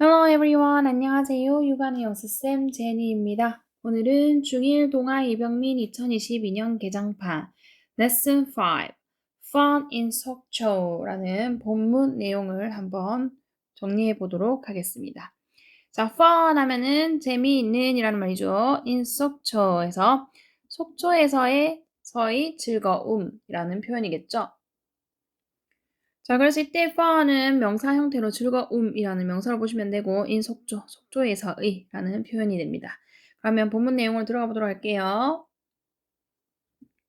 Hello everyone. 안녕하세요. 육아의 영수쌤 제니입니다. 오늘은 중1 동아 이병민 2022년 개장판 Lesson 5 Fun in 속초라는 본문 내용을 한번 정리해 보도록 하겠습니다. 자, fun 하면은 재미있는 이라는 말이죠. in 속초에서 속초에서의 즐거움이라는 표현이겠죠. 자, 그래서 이때 fun은 명사 형태로 즐거움이라는 명사를 보시면 되고 in 속초에서의 라는 표현이 됩니다. 그러면 본문 내용으로 들어가 보도록 할게요.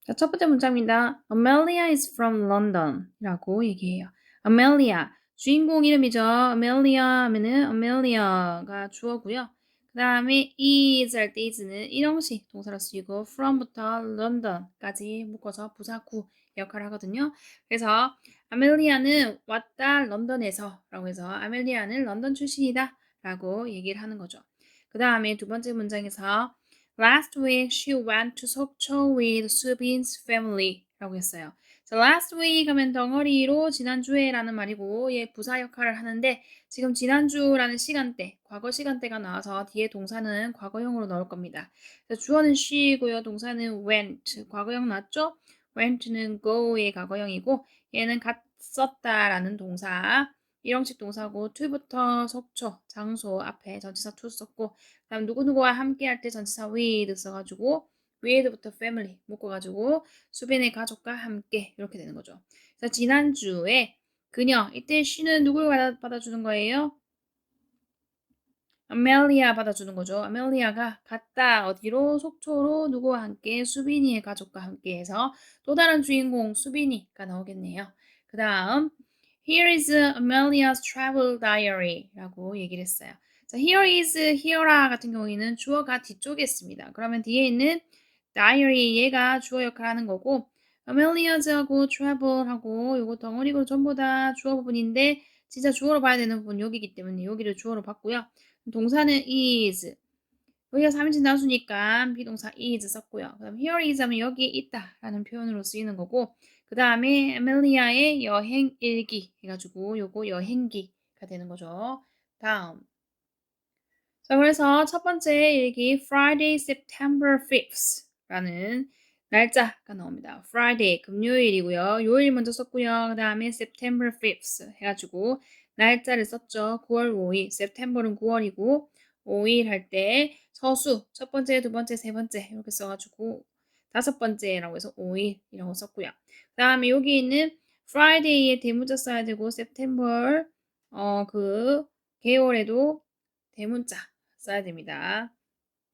자, 첫 번째 문장입니다. Amelia is from London 이라고 얘기해요. Amelia, 주인공 이름이죠. Amelia 하면은 Amelia가 주어고요. 그 다음에 is 할 때 is는 일형식 동사로 쓰이고 from부터 London까지 묶어서 부사구 역할을 하거든요. 그래서 아멜리아는 왔다 런던에서 라고 해서 아멜리아는 런던 출신이다 라고 얘기를 하는 거죠. 그 다음에 두 번째 문장에서 Last week she went to 속초 with 수빈's family 라고 했어요. 자, last week 하면 덩어리로 지난주에 라는 말이고 얘 부사 역할을 하는데 지금 지난주라는 시간대, 과거 시간대가 나와서 뒤에 동사는 과거형으로 나올 겁니다. 자, 주어는 she고요. 동사는 went, 과거형 나왔죠? went는 go의 과거형이고 얘는 갔었다라는 동사, 일형식 동사고 to부터 속초, 장소 앞에 전치사 to 썼고 그 다음 누구누구와 함께 할 때 전치사 with 써가지고 with부터 family 묶어가지고 수빈의 가족과 함께 이렇게 되는 거죠. 그래서 지난주에 그녀, 이때 she는 누굴 받아주는 거예요? 아멜리아 받아주는 거죠. 아멜리아가 갔다 어디로? 속초로 누구와 함께? 수빈이의 가족과 함께 해서 또 다른 주인공 수빈이가 나오겠네요. 그 다음 Here is Amelia's travel diary 라고 얘기를 했어요. 자, here is, here라 같은 경우에는 주어가 뒤쪽에 있습니다. 그러면 뒤에 있는 diary 얘가 주어 역할을 하는 거고 Amelia's하고 travel하고 요거 덩어리고 전부 다 주어 부분인데 진짜 주어로 봐야 되는 부분 여기이기 때문에 여기를 주어로 봤고요. 동사는 is. 여기가 3인칭 단수니까 비동사 is 썼고요. 그다음 here is 하면 여기에 있다라는 표현으로 쓰이는 거고 그 다음에 에밀리아의 여행 일기 해가지고 요거 여행기가 되는 거죠. 다음. 자, 그래서 첫 번째 일기 Friday, September 5th 라는 날짜가 나옵니다. Friday, 금요일이고요. 요일 먼저 썼고요. 그 다음에 September 5th 해가지고 날짜를 썼죠. 9월 5일. September는 9월이고 5일 할 때 서수 첫 번째, 두 번째, 세 번째 이렇게 써가지고 다섯 번째라고 해서 5일이라고 썼고요. 그 다음에 여기 있는 Friday에 대문자 써야 되고 September 그 개월에도 대문자 써야 됩니다.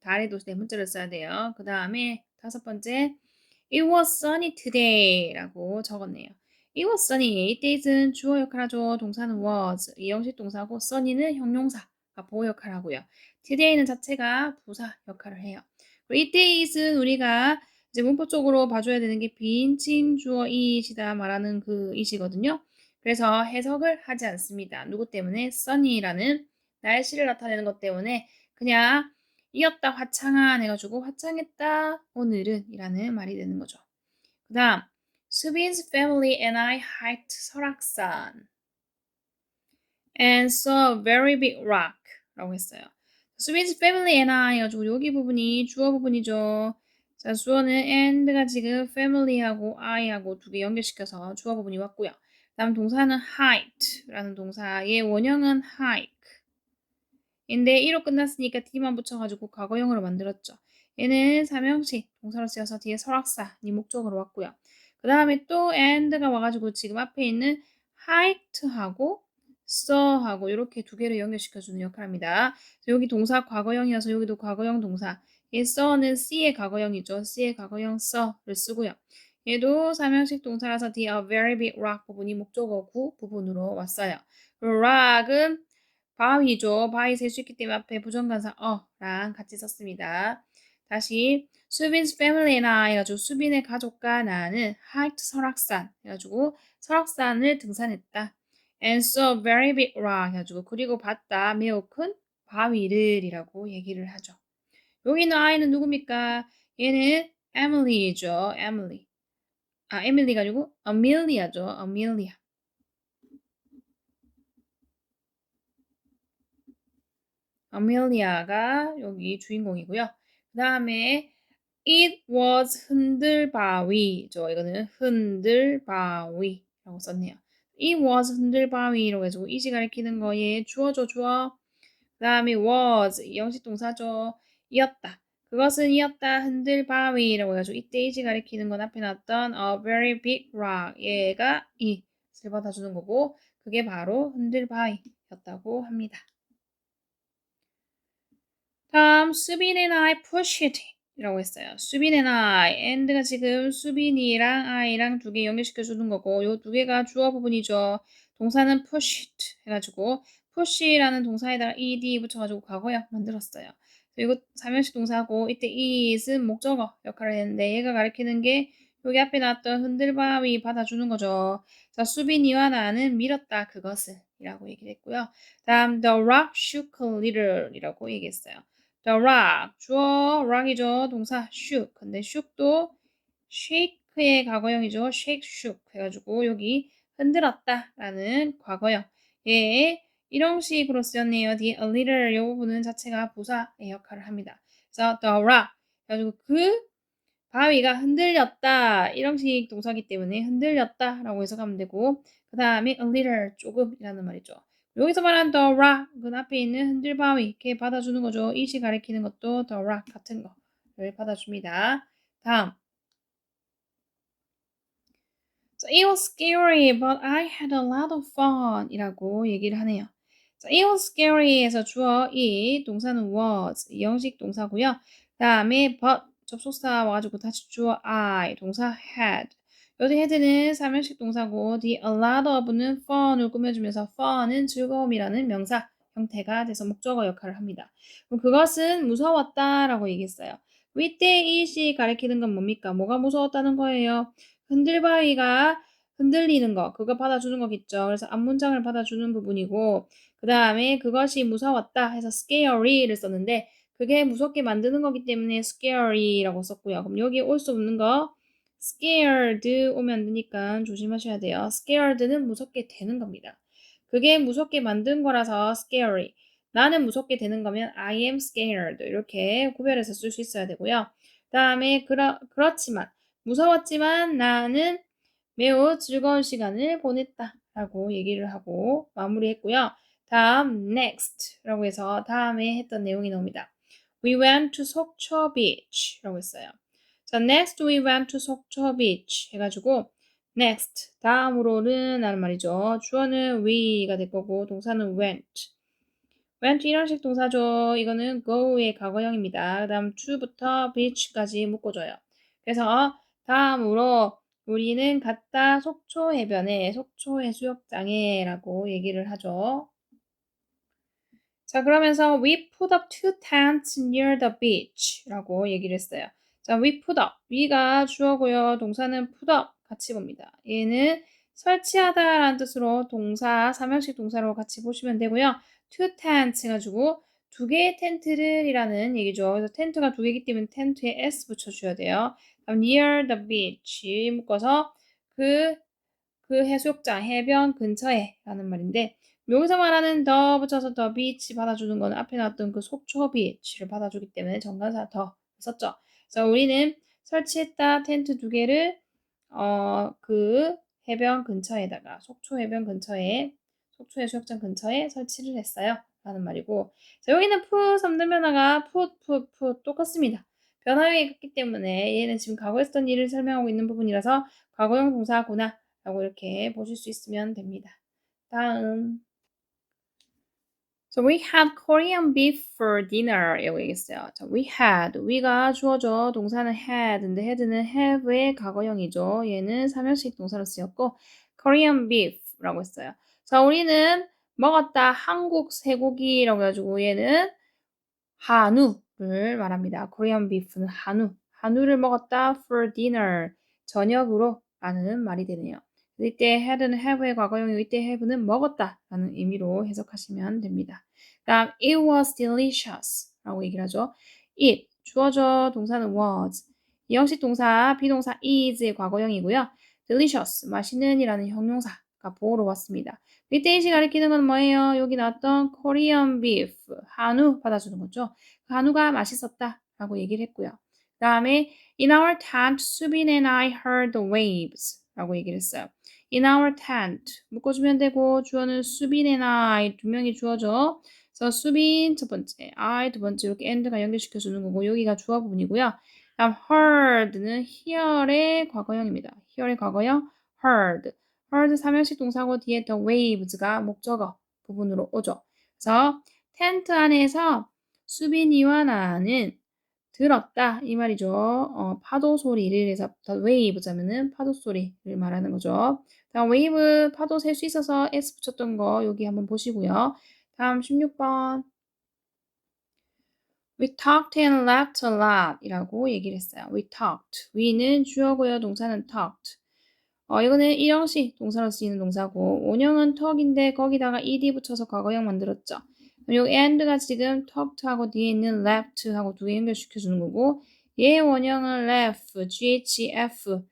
달에도 대문자를 써야 돼요. 그 다음에 다섯 번째 It was sunny today 라고 적었네요. It was sunny. 이때는 주어 역할하죠. 동사는 was. 이형식 동사고 sunny는 형용사가 보호 역할을 하고요. today는 자체가 부사 역할을 해요. 그리고 이때는 우리가 이제 문법적으로 봐줘야 되는 게 빈칭 주어 이시다 말하는 그 이시거든요. 그래서 해석을 하지 않습니다. 누구 때문에? sunny라는 날씨를 나타내는 것 때문에 그냥 이었다 화창한 해가지고 화창했다 오늘은 이라는 말이 되는 거죠. 그 다음 수빈's family and I hiked 설악산 and saw a very big rock 라고 했어요. 수빈's family and I 해가지고 여기 부분이 주어 부분이죠. 자, 주어는 and가 지금 family하고 I하고 두 개 연결시켜서 주어 부분이 왔고요. 다음 동사는 hiked라는 동사의 원형은 hike 인데 1로 끝났으니까 D만 붙여가지고 과거형으로 만들었죠. 얘는 삼형식 동사로 쓰여서 뒤에 설악산이 목적으로 왔고요. 그 다음에 또 and가 와가지고 지금 앞에 있는 hiked하고 saw하고 이렇게 두 개를 연결시켜주는 역할입니다. 여기 동사 과거형이어서 여기도 과거형 동사. 이 saw는 C의 과거형이죠. C의 과거형 saw를 쓰고요. 얘도 삼형식 동사라서 뒤에 a very big rock 부분이 목적어구 부분으로 왔어요. 그리고 rock은 바위죠. 바위 셀 수 있기 때문에 앞에 부정관사 어랑 같이 썼습니다. 다시 수빈's family나 해가지고 수빈의 가족과 나는 hiked 설악산 해가지고 설악산을 등산했다. And saw very big rock 해가지고 그리고 봤다 매우 큰 바위를 이라고 얘기를 하죠. 여기 있는 아이는 누굽니까? 얘는 Emily죠. Emily. 에밀리가 아니고 Amelia죠. Amelia. 'Amelia.' 'Amelia.' 'Amelia.' 'Amelia.' 'Amelia.' 'Amelia.' 'Amelia.' 'Amelia.' 'Amelia.' 'Amelia.' 'Amelia.' 'Amelia.' 'Amelia.' 'Amelia.' 아멜리아가 여기 주인공이고요. 그 다음에 it was 흔들바위죠. 이거는 흔들바위라고 썼네요. it was 흔들바위라고 해서 이지 가리키는 거에 주어죠, 주어. 그 다음에 was 영식 동사죠. 이었다. 그것은 이었다. 흔들바위라고 해가지고 이때 이지 가리키는 건 앞에 나왔던 a very big rock 얘가 이를 받아주는 거고 그게 바로 흔들바위였다고 합니다. 다음 수빈 and I push it 이라고 했어요. 수빈 and I and가 지금 수빈이랑 I랑 두 개 연결시켜 주는 거고 요 두 개가 주어 부분이죠. 동사는 push it 해가지고 push라는 동사에다가 ed 붙여가지고 과거형 만들었어요. 이거 사명식 동사고 이때 is은 목적어 역할을 했는데 얘가 가리키는 게 여기 앞에 나왔던 흔들바위 받아주는 거죠. 자, 수빈이와 나는 밀었다 그것을 이라고 얘기를 했고요. 다음 the rock shook a little 이라고 얘기했어요. The rock 주어 rock이죠. 동사 shook 근데 shook도 shake의 과거형이죠. shake shook 해가지고 여기 흔들었다 라는 과거형 예, 일형식으로 쓰였네요. the a little 이 부분은 자체가 부사의 역할을 합니다. 그래서 the rock 그래가지고 그 바위가 흔들렸다. 일형식 동사기 때문에 흔들렸다 라고 해석하면 되고 그 다음에 a little 조금이라는 말이죠. 여기서 말한 the rock은 앞에 있는 흔들바위 이렇게 받아주는 거죠. 이시 가리키는 것도 the rock 같은 거를 받아줍니다. 다음 So it was scary, but I had a lot of fun 이라고 얘기를 하네요. So it was scary에서 주어 it, 동사는 was, 영식 동사고요. 다음에 but 접속사 와가지고 다시 주어 I, 동사 had. 여기 had는 사면식 동사고 the a lot of는 fun을 꾸며주면서 fun은 즐거움이라는 명사 형태가 돼서 목적어 역할을 합니다. 그럼 그것은 무서웠다라고 얘기했어요. 이때 it이 가리키는 건 뭡니까? 뭐가 무서웠다는 거예요? 흔들바위가 흔들리는 거, 그거 받아주는 거겠죠. 그래서 앞문장을 받아주는 부분이고, 그 다음에 그것이 무서웠다 해서 scary를 썼는데, 그게 무섭게 만드는 거기 때문에 scary라고 썼고요. 그럼 여기 올 수 없는 거, scared 오면 안 되니까 조심하셔야 돼요. scared는 무섭게 되는 겁니다. 그게 무섭게 만든 거라서 scary. 나는 무섭게 되는 거면 I am scared. 이렇게 구별해서 쓸 수 있어야 되고요. 그 다음에 그렇지만 무서웠지만 나는 매우 즐거운 시간을 보냈다 라고 얘기를 하고 마무리했고요. 다음 next 라고 해서 다음에 했던 내용이 나옵니다. We went to 속초 beach 라고 했어요. 자, next we went to 속초 beach 해가지고 next 다음으로는 라는 말이죠. 주어는 we가 될 거고 동사는 went. went 이런식 동사죠. 이거는 go의 과거형입니다. 그 다음 to부터 beach까지 묶어줘요. 그래서 다음으로 우리는 갔다 속초 해변에 속초 해수욕장에 라고 얘기를 하죠. 자, 그러면서 we put up 2 tents near the beach 라고 얘기를 했어요. 자, we put up. we가 주어고요. 동사는 put up 같이 봅니다. 얘는 설치하다 라는 뜻으로 동사, 사명식 동사로 같이 보시면 되고요. 2 tents 해가지고 두 개의 텐트를 이라는 얘기죠. 그래서 텐트가 두 개이기 때문에 텐트에 s 붙여줘야 돼요. 다음 near the beach 묶어서 그 해수욕장, 해변 근처에 라는 말인데 여기서 말하는 더 붙여서 더 비치 받아주는 건 앞에 나왔던 그 속초 비치를 받아주기 때문에 정관사 더 썼죠. 그래서 우리는 설치했다 텐트 두 개를 그 해변 근처에다가 속초 해변 근처에 속초 해수욕장 근처에 설치를 했어요. 라는 말이고 자, 여기는 푸 3등 변화가 푸 똑같습니다. 변화형이 같기 때문에 얘는 지금 과거에 했던 일을 설명하고 있는 부분이라서 과거형 동사구나 라고 이렇게 보실 수 있으면 됩니다. 다음 So we had Korean beef for dinner 이라고 얘기했어요. 자, we가 주어져 동사는 had인데 had는 have의 과거형이죠. 얘는 사면식 동사로 쓰였고 Korean beef라고 했어요. 자, 우리는 먹었다 한국 쇠고기라고 해가지고 얘는 한우를 말합니다. Korean beef는 한우를 먹었다 for dinner 저녁으로 라는 말이 되네요. 이때 had는 have의 과거형이고 이때 have는 먹었다 라는 의미로 해석하시면 됩니다. 다음 it was delicious 라고 얘기를 하죠. it 주어져 동사는 was 이 형식 동사 비동사 is의 과거형이고요. delicious 맛있는 이라는 형용사 가 보러 왔습니다. 그때 이시 가리키는 건 뭐예요? 여기 나왔던 Korean beef, 한우 받아주는 거죠. 그 한우가 맛있었다 라고 얘기를 했고요. 그 다음에 In our tent, 수빈 and I heard the waves 라고 얘기를 했어요. In our tent 묶어주면 되고 주어는 수빈 and I 두 명이 주어죠. 그래서 수빈 첫 번째, I 두 번째 이렇게 and가 연결시켜주는 거고 여기가 주어 부분이고요. 다음 heard는 hear의 과거형입니다. hear의 과거형 heard. heard 삼형식 동사고 뒤에 the waves가 목적어 부분으로 오죠. 그래서 텐트 안에서 수빈이와 나는 들었다 이 말이죠. 파도 소리를 해서 the waves 하면은 파도 소리를 말하는 거죠. 다음 wave 파도 셀 수 있어서 s 붙였던 거 여기 한번 보시고요. 다음 16번 We talked and laughed a lot 이라고 얘기를 했어요. We talked. we는 주어고요. 동사는 talked. 이거는 일형식 동사로 쓰이는 동사고 원형은 talk인데 거기다가 ed 붙여서 과거형 만들었죠. 요 and가 지금 talked하고 뒤에 있는 laughed하고 두 개 연결시켜주는 거고 얘 원형은 laugh, ghf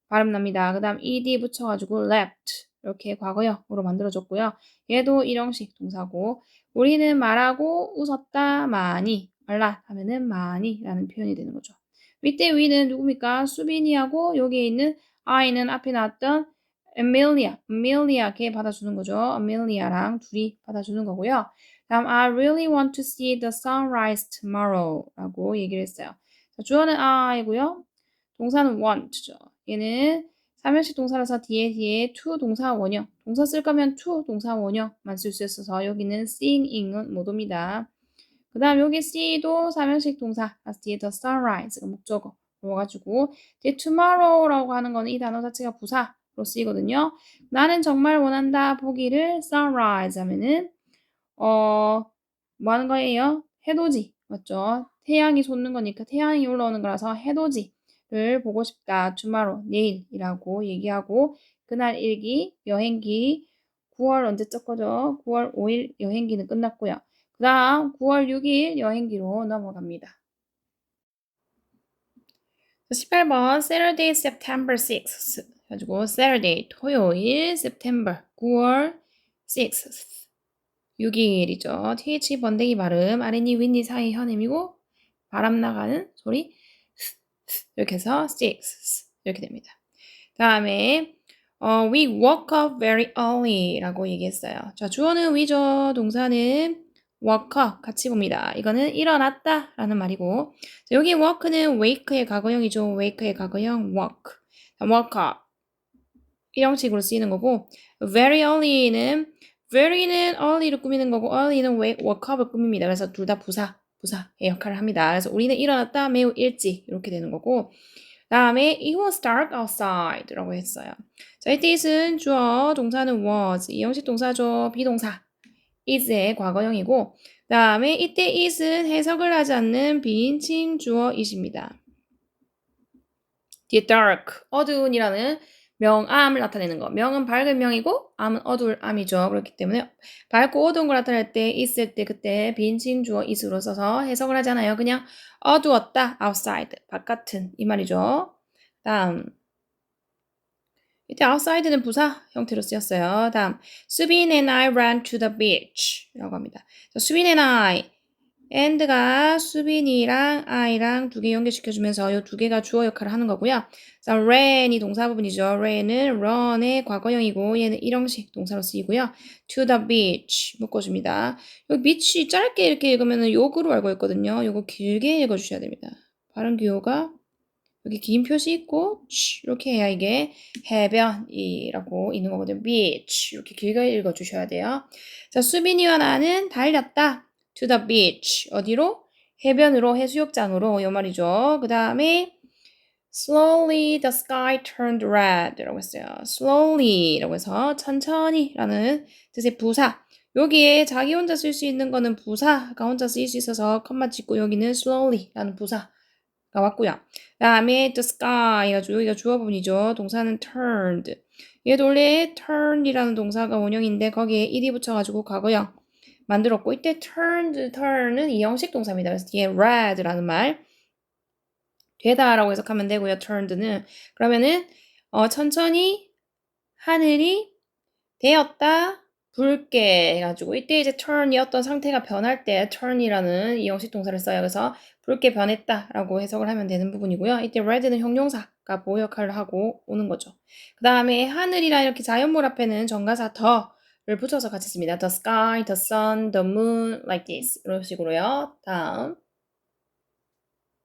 발음 납니다. 그 다음 ed 붙여가지고 laughed 이렇게 과거형으로 만들어졌고요. 얘도 일형식 동사고 우리는 말하고 웃었다 많이 말라 하면은 많이라는 표현이 되는 거죠. 이때 위는 누굽니까? 수빈이하고 여기에 있는 I는 앞에 나왔던 Amelia 걔 받아주는 거죠. Amelia랑 둘이 받아주는 거고요. 다음 I really want to see the sunrise tomorrow 라고 얘기를 했어요. 자, 주어는 I고요. 동사는 want죠. 얘는 삼형식 동사라서 뒤에 to 동사 원형. 동사 쓸 거면 to 동사 원형만 쓸 수 있어서 여기는 seeing은 못 옵니다. 그 다음 여기 see도 삼형식 동사. 뒤에 the sunrise가 목적어. 그래가지고 뒤에 tomorrow라고 하는 거는 이 단어 자체가 부사로 쓰이거든요. 나는 정말 원한다 보기를 sunrise 하면은 뭐 하는 거예요? 해돋이 맞죠? 태양이 솟는 거니까 태양이 올라오는 거라서 해돋이를 보고 싶다. tomorrow 내일이라고 얘기하고 그날 일기 여행기 9월 언제적 거죠? 9월 5일 여행기는 끝났고요. 그 다음 9월 6일 여행기로 넘어갑니다. 18번 Saturday, September 6th 가지고 Saturday 토요일 September 9월 6th 6일이죠. th 번데기 발음 아랫니 윗니 사이 현음이고 바람 나가는 소리 이렇게 해서 6 이렇게 됩니다. 다음에 we woke up very early 라고 얘기했어요. 자, 주어는 we죠. 동사는 woke up 같이 봅니다. 이거는 일어났다 라는 말이고 자, 여기 woke는 wake의 과거형이죠. wake의 과거형 woke. woke up 이형식으로 쓰이는 거고 very early는 very는 early를 꾸미는 거고 early는 wake up을 꾸밉니다. 그래서 둘 다 부사의 역할을 합니다. 그래서 우리는 일어났다 매우 일찍 이렇게 되는 거고 다음에 it was dark outside라고 했어요. 자, it is은 주어, 동사는 was, 이형식 동사죠. 비동사 is의 과거형이고 다음에 이때 is은 해석을 하지 않는 비인칭 주어 is입니다. 뒤에 dark, 어두운이라는 명암을 나타내는 거. 명은 밝은 명이고 암은 어두울 암이죠. 그렇기 때문에 밝고 어두운 걸 나타낼 때 있을 때 그때 비인칭 주어 is로 써서 해석을 하잖아요. 그냥 어두웠다 outside 바깥은 이 말이죠. 다음 이때 outside는 부사 형태로 쓰였어요. 다음 수빈 and I ran to the beach 라고 합니다. 수빈 and I and가 수빈이랑 I랑 두 개 연결시켜주면서 이 두 개가 주어 역할을 하는 거고요. 자, ran이 동사 부분이죠. ran은 run의 과거형이고 얘는 일형식 동사로 쓰이고요. to the beach 묶어줍니다. 여기 beach 짧게 이렇게 읽으면 욕으로 알고 있거든요. 요거 길게 읽어주셔야 됩니다. 발음 기호가 여기 긴 표시 있고 이렇게 해야 이게 해변이라고 있는 거거든요. beach 이렇게 길게 읽어주셔야 돼요. 자, 수빈이와 나는 달렸다. to the beach 어디로? 해변으로 해수욕장으로 이 말이죠. 그 다음에 slowly the sky turned red 라고 했어요. slowly 라고 해서 천천히 라는 뜻의 부사 여기에 자기 혼자 쓸 수 있는 거는 부사가 혼자 쓰일 수 있어서 컴마 찍고 여기는 slowly 라는 부사가 왔고요. 그 다음에 the sky 여기가 주어 부분이죠. 동사는 turned 얘도 원래 turn이라는 동사가 원형인데 거기에 ed이 붙여가지고 과거형 만들었고 이때 turn은 이형식 동사입니다. 그래서 뒤에 red라는 말 되다라고 해석하면 되고요. turned는 그러면은 천천히 하늘이 되었다, 붉게 해가지고 이때 이제 turn이었던 상태가 변할 때 turn이라는 이 형식 동사를 써요. 그래서 붉게 변했다라고 해석을 하면 되는 부분이고요. 이때 red는 형용사가 보호 역할을 하고 오는 거죠. 그 다음에 하늘이라 이렇게 자연물 앞에는 전가사 더를 붙여서 같이 씁니다. The sky, the sun, the moon, like this 이런 식으로요. 다음.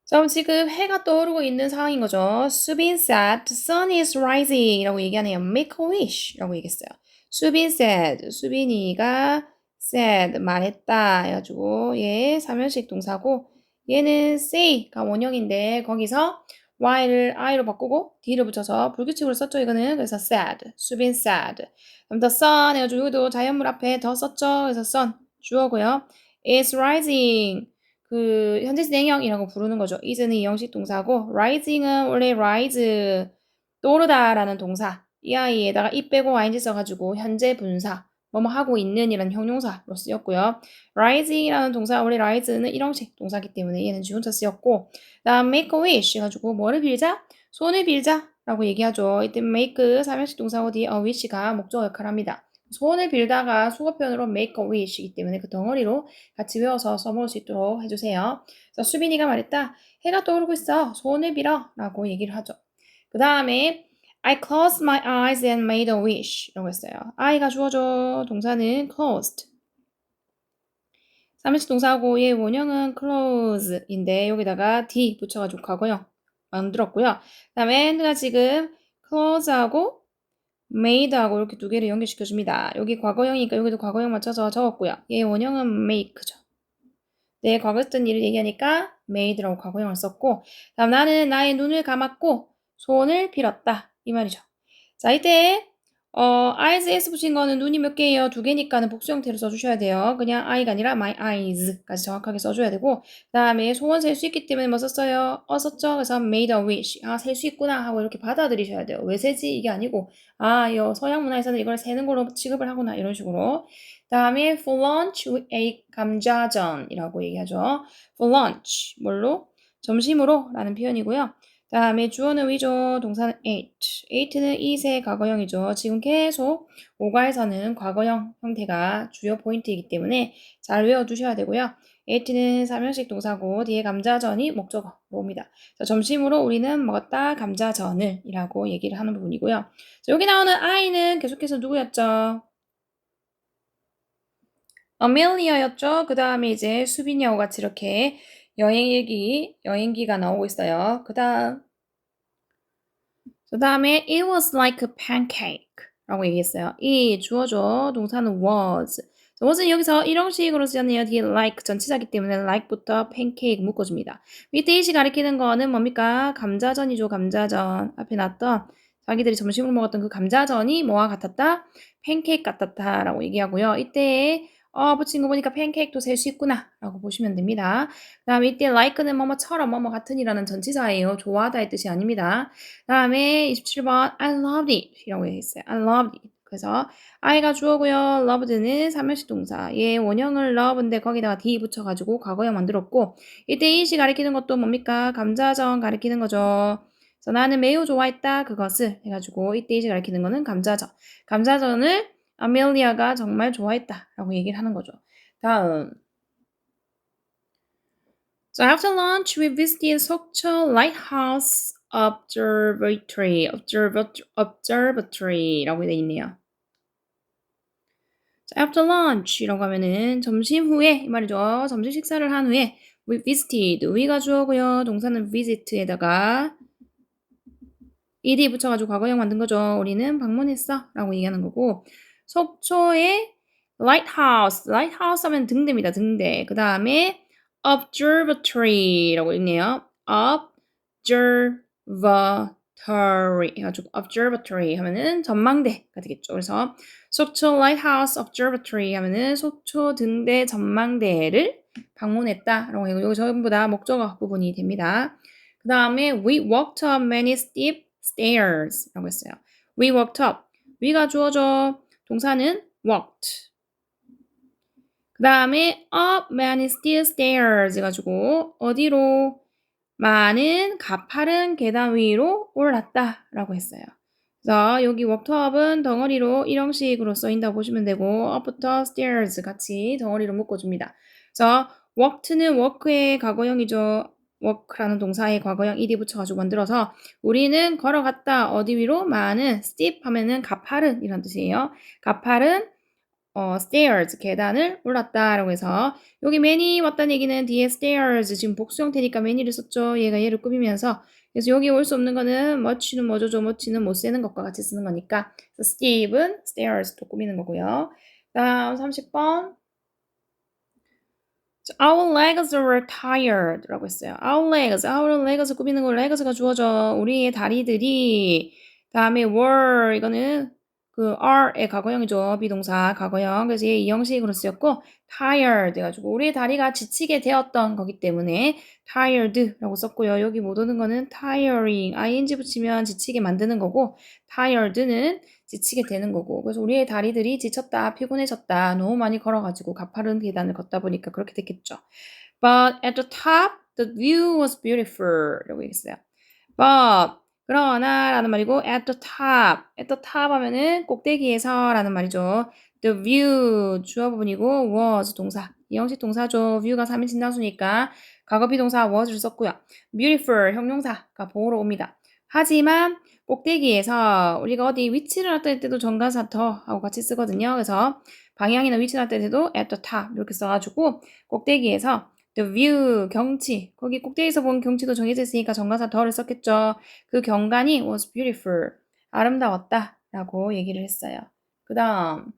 자, 그럼 지금 해가 떠오르고 있는 상황인 거죠. 수빈 said, the sun is rising 라고 얘기하네요. make a wish 라고 얘기했어요. 수빈 said, 수빈이가 said, 말했다 해가지고 얘 사면식 동사고 얘는 say가 원형인데 거기서 y를 i로 바꾸고 d를 붙여서 불규칙으로 썼죠 이거는. 그래서 said, 수빈 said. 그럼 the sun 해가지고 여기도 자연물 앞에 더 썼죠. 그래서 sun 주어고요. is rising 그 현재 진행형이라고 부르는 거죠. is는 이형식 동사고 rising은 원래 rise 떠오르다라는 동사 이 아이에다가 이 빼고 ing 써가지고 현재 분사 뭐뭐 하고 있는 이란 형용사로 쓰였고요. rising이라는 동사 원래 rise는 일형식 동사기 때문에 얘는 지운사 쓰였고 다음 make a wish 해가지고 뭐를 빌자? 소원을 빌자 라고 얘기하죠. 이때 make 삼형식 동사고 뒤에 a wish가 목적 역할을 합니다. 소원을 빌다가 수거 표현으로 make a wish이기 때문에 그 덩어리로 같이 외워서 써먹을 수 있도록 해주세요. 그래서 수빈이가 말했다. 해가 떠오르고 있어. 소원을 빌어 라고 얘기를 하죠. 그 다음에 I closed my eyes and made a wish 라고 했어요. I가 주어져. 동사는 closed. 삼형식 동사고 얘 원형은 close인데 여기다가 d 붙여가지고 과거형 만들었고요. 그 다음에 and가 지금 close하고 made하고 이렇게 두 개를 연결시켜줍니다. 여기 과거형이니까 여기도 과거형 맞춰서 적었고요. 얘 원형은 make죠. 내 과거 했던 일을 얘기하니까 made라고 과거형을 썼고 다음 나는 나의 눈을 감았고 소원을 빌었다. 이 말이죠. 자 이때 eyes s 붙인 거는 눈이 몇 개예요? 두 개니까는 복수 형태로 써주셔야 돼요. 그냥 I가 아니라 my eyes까지 정확하게 써줘야 되고 그 다음에 소원 셀 수 있기 때문에 뭐 썼어요? 썼죠? 그래서 made a wish. 아, 셀 수 있구나 하고 이렇게 받아들이셔야 돼요. 왜 세지? 이게 아니고 아, 요 서양 문화에서는 이걸 세는 걸로 취급을 하구나 이런 식으로 그 다음에 for lunch we ate 감자전이라고 얘기하죠. for lunch 뭘로? 점심으로 라는 표현이고요. 다음에 주어는 위죠. 동사는 ate. ate는 eat의 과거형이죠. 지금 계속 오가에서는 과거형 형태가 주요 포인트이기 때문에 잘 외워두셔야 되고요. ate는 삼형식 동사고 뒤에 감자전이 목적어로 옵니다. 점심으로 우리는 먹었다 감자전을 이라고 얘기를 하는 부분이고요. 자, 여기 나오는 I는 계속해서 누구였죠? 아멜리아였죠. 그 다음에 이제 수빈이하고 같이 이렇게 여행기가 나오고 있어요. 그 다음에 it was like a pancake 라고 얘기했어요. 이 주어죠. 동사는 was. was는 여기서 일형식으로 쓰였네요. 뒤에 like 전치사기 때문에 like부터 pancake 묶어줍니다. 밑에 이시 가리키는 거는 뭡니까? 감자전이죠. 감자전. 앞에 놨던 자기들이 점심으로 먹었던 그 감자전이 뭐와 같았다? 팬케이크 같았다 라고 얘기하고요. 이때 붙인 거 보니까 팬케이크도 셀 수 있구나 라고 보시면 됩니다. 그 다음에 이때 like는 뭐뭐처럼 뭐뭐 같은이라는 전치사예요. 좋아하다의 뜻이 아닙니다. 그 다음에 27번 I loved it 이라고 했어요. I loved it. 그래서 I가 주어고요. loved는 삼형식 동사. 얘 원형을 love인데 거기다가 d 붙여가지고 과거형 만들었고 이때 it이 가리키는 것도 뭡니까? 감자전 가리키는 거죠. 그래서 나는 매우 좋아했다. 그것을 해가지고 이때 it이 가리키는 거는 감자전. 감자전을 아멜리아가 정말 좋아했다 라고 얘기를 하는 거죠. 다음 So after lunch, we visited 속초 Lighthouse Observatory라고 되어 있네요. So after lunch이라고 하면은 점심 후에 이 말이죠. 점심 식사를 한 후에 we visited, we가 주어고요. 동사는 visit에다가 ed 붙여가지고 과거형 만든 거죠. 우리는 방문했어 라고 얘기하는 거고 속초의 lighthouse 하면 등대입니다. 등대. 그 다음에 observatory라고 있네요. observatory 해가지고 observatory 하면은 전망대가 되겠죠. 그래서 속초 lighthouse observatory 하면은 속초 등대 전망대를 방문했다라고 해요. 이거 전부 다 목적어 부분이 됩니다. 그 다음에 we walked up many steep stairs 라고 했어요. We walked up. we가 주어져. 동사는 walked. 그 다음에 up many steep stairs 해가지고 어디로? 많은 가파른 계단 위로 올랐다 라고 했어요. 그래서 여기 walktop은 덩어리로 일형식으로 쓰인다고 보시면 되고 up부터 stairs 같이 덩어리로 묶어줍니다. 그래서 walked는 work의 과거형이죠. work라는 동사의 과거형 ed 붙여가지고 만들어서 우리는 걸어갔다. 어디 위로? 많은 steep 하면은 가파른 이란 뜻이에요. 가파른 stairs 계단을 올랐다라고 해서 여기 many 왔다는 얘기는 뒤에 stairs 지금 복수 형태니까 many를 썼죠. 얘가 얘를 꾸미면서 그래서 여기 올 수 없는 거는 much는 뭐죠? much는 못 쓰는 것과 같이 쓰는 거니까 steep은 stairs도 꾸미는 거고요. 다음 30번 Our legs were tired 라고 했어요. Our legs 꾸미는 거 legs가 주어져. 우리의 다리들이 다음에 were 이거는 그 are의 과거형이죠. 비동사 과거형. 그래서 얘 이 형식으로 쓰였고 tired 해가지고 우리의 다리가 지치게 되었던 거기 때문에 tired라고 썼고요. 여기 못 오는 거는 tiring ing 붙이면 지치게 만드는 거고 tired는 지치게 되는 거고 그래서 우리의 다리들이 지쳤다, 피곤해졌다, 너무 많이 걸어가지고 가파른 계단을 걷다 보니까 그렇게 됐겠죠. But at the top, the view was beautiful 라고 얘기했어요. But 그러나 라는 말이고 at the top 하면은 꼭대기에서 라는 말이죠. The view 주어 부분이고 was 동사 이 형식 동사죠. view가 3인칭 단수니까 과거 비동사 was를 썼고요. beautiful 형용사가 보호로 옵니다. 하지만 꼭대기에서 우리가 어디 위치를 나타낼 때도 정관사 더하고 같이 쓰거든요. 그래서 방향이나 위치 나타낼 때도 at the top 이렇게 써가지고 꼭대기에서 the view 경치 거기 꼭대기에서 본 경치도 정해져 있으니까 정관사 더를 썼겠죠. 그 경관이 was beautiful 아름다웠다 라고 얘기를 했어요. 그 다음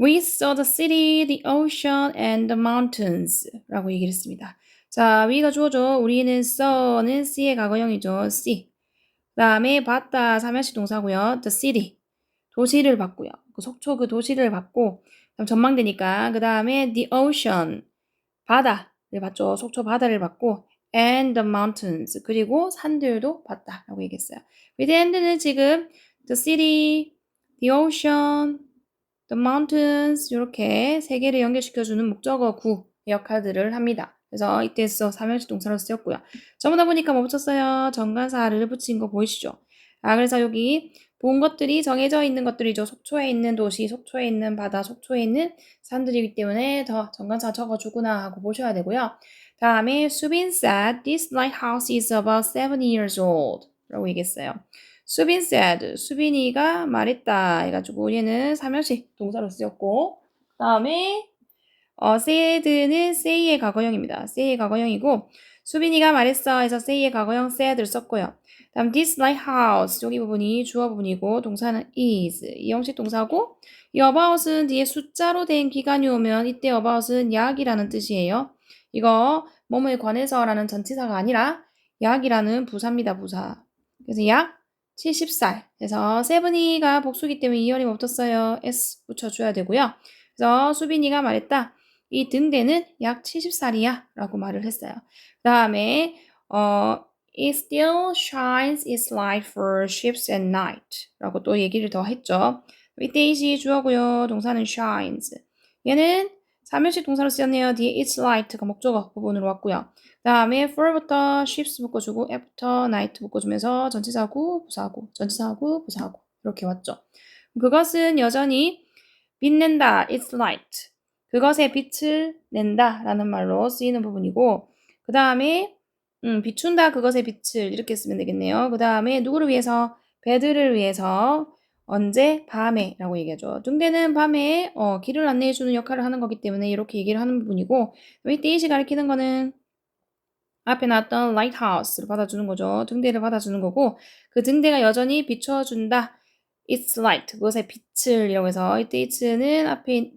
We saw the city, the ocean, and the mountains 라고 얘기를 했습니다. 자, we가 주어져 우리는 saw는 see의 과거형이죠. see. 그 다음에 봤다, 삼형식 동사고요. the city, 도시를 봤고요. 그 속초 그 도시를 봤고 그다음 전망대니까 그 다음에 the ocean, 바다를 봤죠. 속초 바다를 봤고 and the mountains, 그리고 산들도 봤다라고 얘기했어요. with and는 지금 the city, the ocean, the mountains 이렇게 세 개를 연결시켜주는 목적어 구 역할들을 합니다. 그래서 이때서 삼형식 동사로 쓰였고요. 전부 다 보니까 뭐 붙였어요? 정관사를 붙인 거 보이시죠? 그래서 여기 본 것들이 정해져 있는 것들이죠. 속초에 있는 도시, 속초에 있는 바다, 속초에 있는 산들이기 때문에 더 정관사 적어주구나 하고 보셔야 되고요. 다음에 수빈 said this lighthouse is about 7 years old 라고 얘기했어요. 수빈 said, 수빈이가 말했다 해가지고 얘는 삼형식 동사로 쓰였고 그 다음에 said는 say의 과거형입니다. say의 과거형이고 수빈이가 말했어 해서 say의 과거형 said를 썼고요. 다음 this lighthouse 여기 부분이 주어 부분이고 동사는 is 이 형식 동사고 이 about은 뒤에 숫자로 된 기간이 오면 이때 about은 약이라는 뜻이에요. 이거 뭐뭐에 관해서라는 전치사가 아니라 약이라는 부사입니다. 부사. 그래서 약 70살. 그래서 세븐이가 복수기 때문에 이열이 없었어요. S 붙여줘야 되고요. 그래서 수빈이가 말했다. 이 등대는 약 70살이야 라고 말을 했어요. 그 다음에 It still shines its light for ships at night 라고 또 얘기를 더 했죠. 이때 it이 주어고요. 동사는 shines. 얘는 삼형식 동사로 쓰였네요. 뒤에 its light가 목적어 부분으로 왔고요. 그 다음에 for부터 ships 묶어주고 after night 묶어주면서 전치사구, 부사구, 전치사구, 부사구 이렇게 왔죠. 그것은 여전히 빛낸다. It's light. 그것에 빛을 낸다 라는 말로 쓰이는 부분이고 그 다음에 비춘다 그것의 빛을 이렇게 쓰면 되겠네요. 그 다음에 누구를 위해서? 배들을 위해서 언제? 밤에 라고 얘기하죠. 등대는 밤에 길을 안내해주는 역할을 하는 거기 때문에 이렇게 얘기를 하는 부분이고 이때 이시 가리키는 거는 앞에 나왔던 lighthouse를 받아주는 거죠. 등대를 받아주는 거고 그 등대가 여전히 비춰준다. It's light. 그것의 빛을 이라고 해서 이때 it는 앞에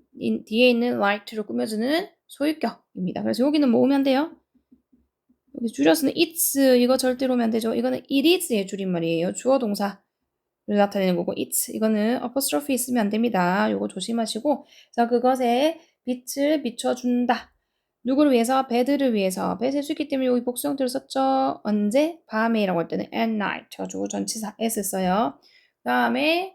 뒤에 있는 light로 꾸며주는 소유격입니다. 그래서 여기는 뭐 오면 안 돼요? 여기 줄여서는 it's 이거 절대로 오면 안 되죠. 이거는 it is의 줄임말이에요. 주어 동사를 나타내는 거고 it's 이거는 apostrophe 있으면 안 됩니다. 요거 조심하시고 자 그것에 빛을 비춰준다. 누구를 위해서? 배들을 위해서. 배 셀 수 있기 때문에 여기 복수 형태로 썼죠. 언제? 밤에라고 할 때는 at night 해가지고 전치사 s 써요. 그 다음에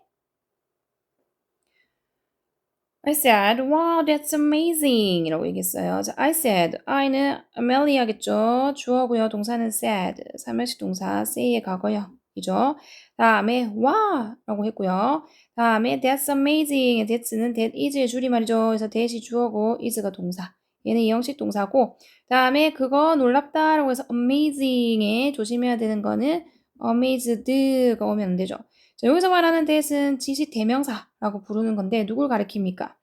I said, wow, that's amazing 이라고 얘기했어요. 자, I said, I는 Amelia겠죠. 주어고요. 동사는 said. 삼형식 동사 say의 과거형. 이죠. 다음에 와 라고 했고요. 다음에 that's amazing. that는 that is의 줄임말이죠. 그래서 that이 주어고 is가 동사. 얘는 이형식 동사고 다음에 그거 놀랍다라고 해서 amazing에 조심해야 되는 거는 amazed가 오면 안 되죠. 자, 여기서 말하는 that은 지시 대명사라고 부르는 건데 누굴 가리킵니까?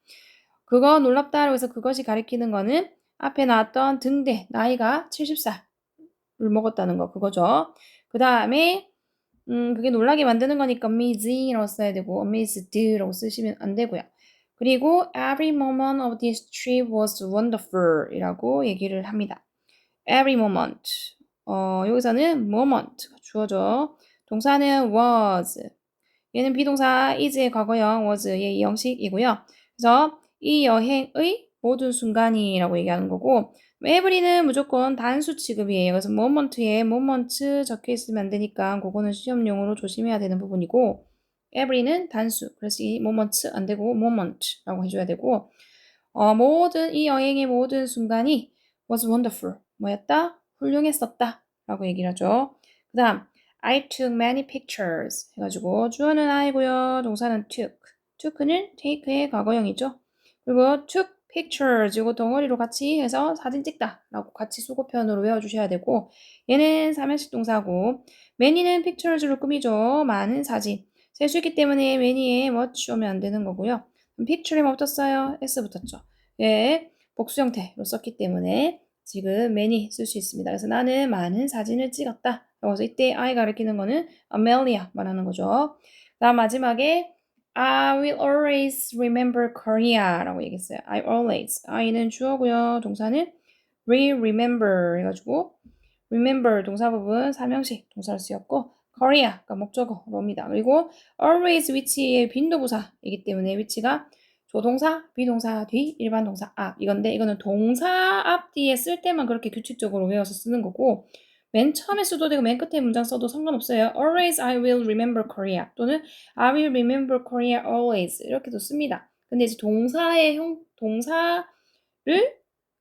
그거 놀랍다라고 해서 그것이 가리키는 거는 앞에 나왔던 등대 나이가 70살을 먹었다는 거 그거죠. 그 다음에 그게 놀라게 만드는 거니까 amazing이라고 써야 되고 amazed라고 쓰시면 안 되고요. 그리고 every moment of this trip was wonderful 이라고 얘기를 합니다. every moment. 여기서는 moment가 주어져. 동사는 was. 얘는 비동사 is의 과거형 was의 형식이고요. 그래서 이 여행의 모든 순간이라고 얘기하는 거고 every는 무조건 단수 취급이에요. 그래서 moment에 moment 적혀 있으면 안 되니까 그거는 시험용으로 조심해야 되는 부분이고 every는 단수. 그래서 이 moment 안 되고 moment라고 해줘야 되고 모든 이 여행의 모든 순간이 was wonderful. 뭐였다? 훌륭했었다. 라고 얘기를 하죠. 그 다음 I took many pictures 해가지고 주어는 I고요. 동사는 took. took는 take의 과거형이죠. 그리고 took pictures 이거 덩어리로 같이 해서 사진 찍다 라고 같이 수고편으로 외워주셔야 되고 얘는 삼형식 동사고 many는 pictures로 꾸미죠. 많은 사진. 세수있기 때문에 many에 much 오면 안 되는 거고요. picture에 뭐 붙었어요? s 붙었죠. 예, 복수 형태로 썼기 때문에 지금 many 쓸 수 있습니다. 그래서 나는 많은 사진을 찍었다. 그래서 이때 I 가리키는 거는 Amelia 말하는 거죠. 다음 마지막에 I will always remember Korea 라고 얘기했어요. I always. I는 주어고요. 동사는 will remember 해가지고 remember 동사 부분 삼형식 동사로 쓰였고 Korea가 목적어로 옵니다. 그리고 always which의 빈도부사이기 때문에 which가 조동사, 비동사 뒤, 일반 동사 앞 이건데 이거는 동사 앞 뒤에 쓸 때만 그렇게 규칙적으로 외워서 쓰는 거고 맨 처음에 써도 되고 맨 끝에 문장 써도 상관없어요. Always I will remember Korea 또는 I will remember Korea always 이렇게도 씁니다. 근데 이제 동사를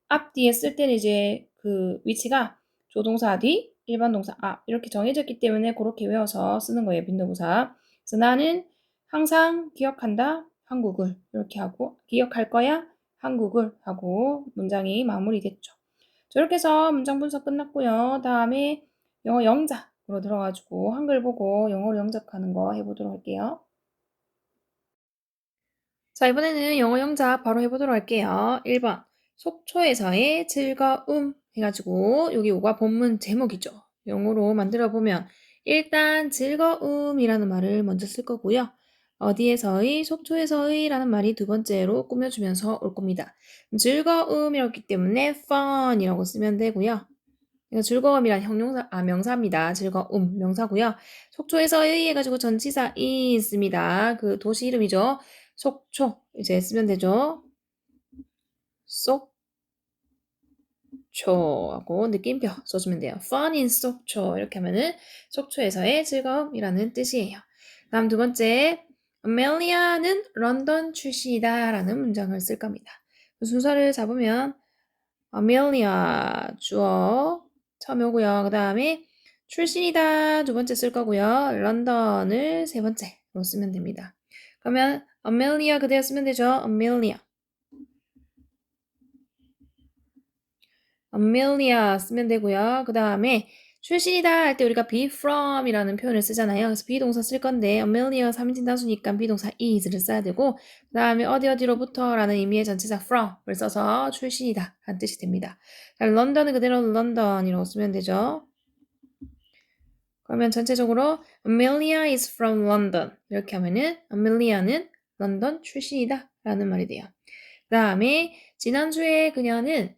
앞뒤에 쓸 때는 이제 그 위치가 조동사 뒤, 일반 동사 앞 이렇게 정해져 있기 때문에 그렇게 외워서 쓰는 거예요. 빈도구사. 그래서 나는 항상 기억한다. 한국을 이렇게 하고 기억할 거야. 한국을 하고 문장이 마무리됐죠. 저렇게 해서 문장 분석 끝났고요. 다음에 영어 영작으로 들어가지고 한글 보고 영어로 영작하는 거 해보도록 할게요. 자, 이번에는 영어 영작 바로 해보도록 할게요. 1번. 속초에서의 즐거움 해가지고 여기 오가 본문 제목이죠. 영어로 만들어 보면 일단 즐거움이라는 말을 먼저 쓸 거고요. 어디에서의, 속초에서의 라는 말이 두 번째로 꾸며주면서 올 겁니다. 즐거움이었기 때문에 fun이라고 쓰면 되고요. 이거 즐거움이란 명사입니다. 즐거움, 명사고요. 속초에서의 해가지고 전치사 있습니다. 그 도시 이름이죠. 속초 이제 쓰면 되죠. 속초하고 느낌표 써주면 돼요. Fun in 속초 이렇게 하면은 속초에서의 즐거움이라는 뜻이에요. 다음 두 번째 Amelia는 런던 출신이다 라는 문장을 쓸 겁니다. 순서를 잡으면 Amelia 주어 처음에 오고요. 그 다음에 출신이다 두 번째 쓸 거고요. 런던을 세 번째로 쓰면 됩니다. 그러면 Amelia 그대로 쓰면 되죠. Amelia. Amelia 쓰면 되고요. 그 다음에 출신이다 할 때 우리가 be from이라는 표현을 쓰잖아요. 그래서 비동사 쓸 건데 Amelia 3인칭 단수니까 비동사 is를 써야 되고 그 다음에 어디로부터 라는 의미의 전치사 from을 써서 출신이다 라는 뜻이 됩니다. 런던은 그대로 런던이라고 쓰면 되죠. 그러면 전체적으로 Amelia is from London 이렇게 하면은 Amelia는 런던 출신이다 라는 말이 돼요. 그 다음에 지난주에 그녀는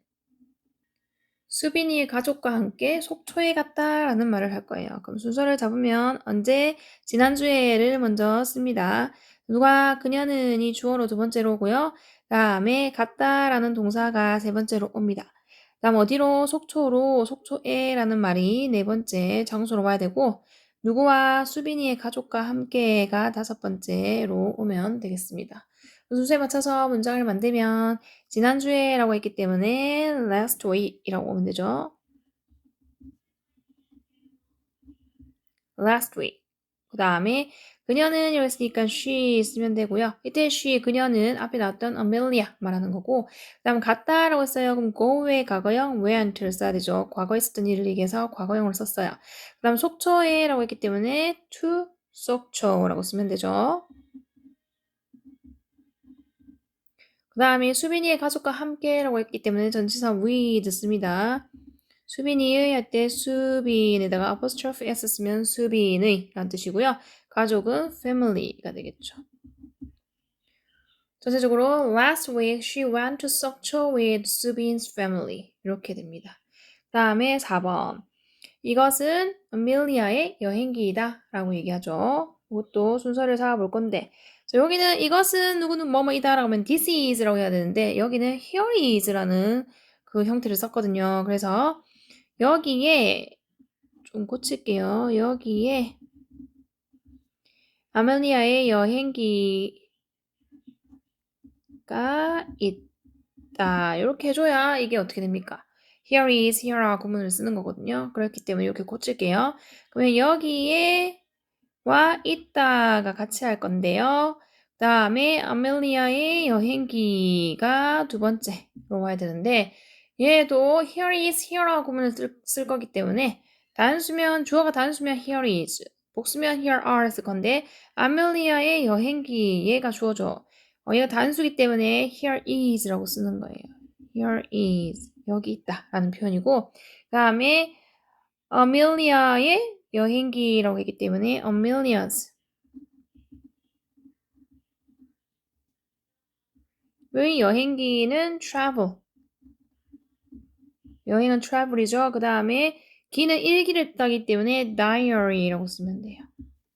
수빈이의 가족과 함께 속초에 갔다라는 말을 할 거예요. 그럼 순서를 잡으면 언제 지난주에를 먼저 씁니다. 누가 그녀는 이 주어로 두 번째로 오고요. 다음에 갔다라는 동사가 세 번째로 옵니다. 다음 어디로 속초로 속초에라는 말이 네 번째 장소로 와야 되고 누구와 수빈이의 가족과 함께가 다섯 번째로 오면 되겠습니다. 순서에 맞춰서 문장을 만들면 지난주에 라고 했기 때문에 last week이라고 오면 되죠. last week. 그 다음에 그녀는 여기 있으니까 she 쓰면 되고요. 이때 she, 그녀는 앞에 나왔던 Amelia 말하는 거고 그 다음 갔다라고 했어요. 그럼 go의 과거형 went를 써야 되죠. 과거에 있었던 일을 얘기해서 과거형을 썼어요. 그 다음 속초에라고 했기 때문에 to 속초라고 쓰면 되죠. 그 다음에 수빈이의 가족과 함께라고 했기 때문에 전치사 with 씁니다. 수빈이의 할 때 수빈에다가 apostrophe s 쓰면 수빈의 라는 뜻이고요. 가족은 family가 되겠죠. 전체적으로 last week she went to 속초 with 수빈's family 이렇게 됩니다. 그 다음에 4번 이것은 아멜리아의 여행기이다 라고 얘기하죠. 이것도 순서를 잡아볼 건데 자, 여기는 이것은 누구는 뭐뭐이다 라고 하면 this is 라고 해야 되는데 여기는 here is 라는 그 형태를 썼거든요. 그래서 여기에 좀 고칠게요. 여기에 아멜리아의 여행기가 있다. 이렇게 해줘야 이게 어떻게 됩니까? Here is, here와 구문을 쓰는 거거든요. 그렇기 때문에 이렇게 고칠게요. 그러면 여기에 와 있다가 같이 할 건데요. 그 다음에 아멜리아의 여행기가 두 번째로 와야 되는데 얘도 here is, here와 구문을 쓸 거기 때문에 단수면 주어가 단수면 here is, 복수면 here are 쓸 건데 아멜리아의 여행기 얘가 주어죠. 얘가 단수기 때문에 here is라고 쓰는 거예요. Here is 여기 있다 라는 표현이고 그 다음에 아멜리아의 여행기라고 했기 때문에 Amelia's 의 여행기는 travel 여행은 travel이죠. 그 다음에 기는 일기를 따기 때문에 diary라고 쓰면 돼요.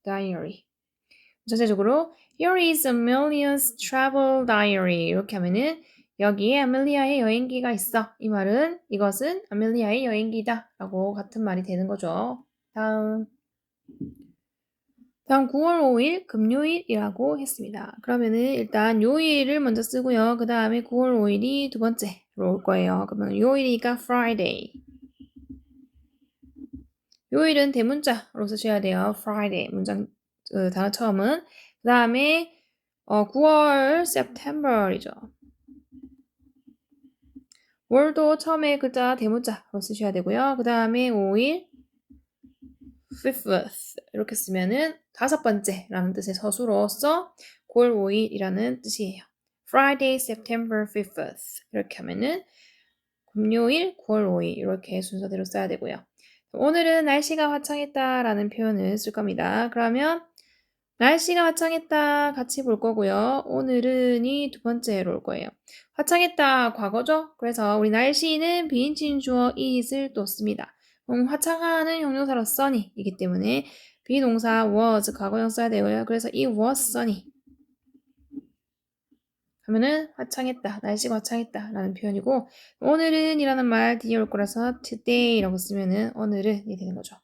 diary 전체적으로 Here is Amelia's travel diary 이렇게 하면은 여기에 아멜리아의 여행기가 있어. 이 말은 이것은 아멜리아의 여행기다 라고 같은 말이 되는 거죠. 다음 9월 5일 금요일이라고 했습니다. 그러면은 일단 요일을 먼저 쓰고요. 그 다음에 9월 5일이 두 번째로 올 거예요. 그러면 요일이니까 Friday. 요일은 대문자로 쓰셔야 돼요. Friday 문장 단어 처음은 그 다음에 9월 September이죠. 월도 처음에 글자 대문자로 쓰셔야 되고요. 그 다음에 5일 fifth 이렇게 쓰면은 다섯 번째라는 뜻의 서술어서 9월 5일이라는 뜻이에요. Friday, September 5th 이렇게 하면은 금요일 9월 5일 이렇게 순서대로 써야 되고요. 오늘은 날씨가 화창했다라는 표현을 쓸 겁니다. 그러면 날씨가 화창했다 같이 볼 거고요. 오늘은이 두 번째로 올 거예요. 화창했다 과거죠. 그래서 우리 날씨는 비인칭 주어 is을 또 씁니다. 화창한은 형용사로 sunny이기 때문에 비동사 was 과거형 써야 되고요. 그래서 it was sunny 하면은 화창했다, 날씨가 화창했다 라는 표현이고 오늘은 이라는 말 뒤에 올 거라서 today라고 쓰면은 오늘은이 되는 거죠.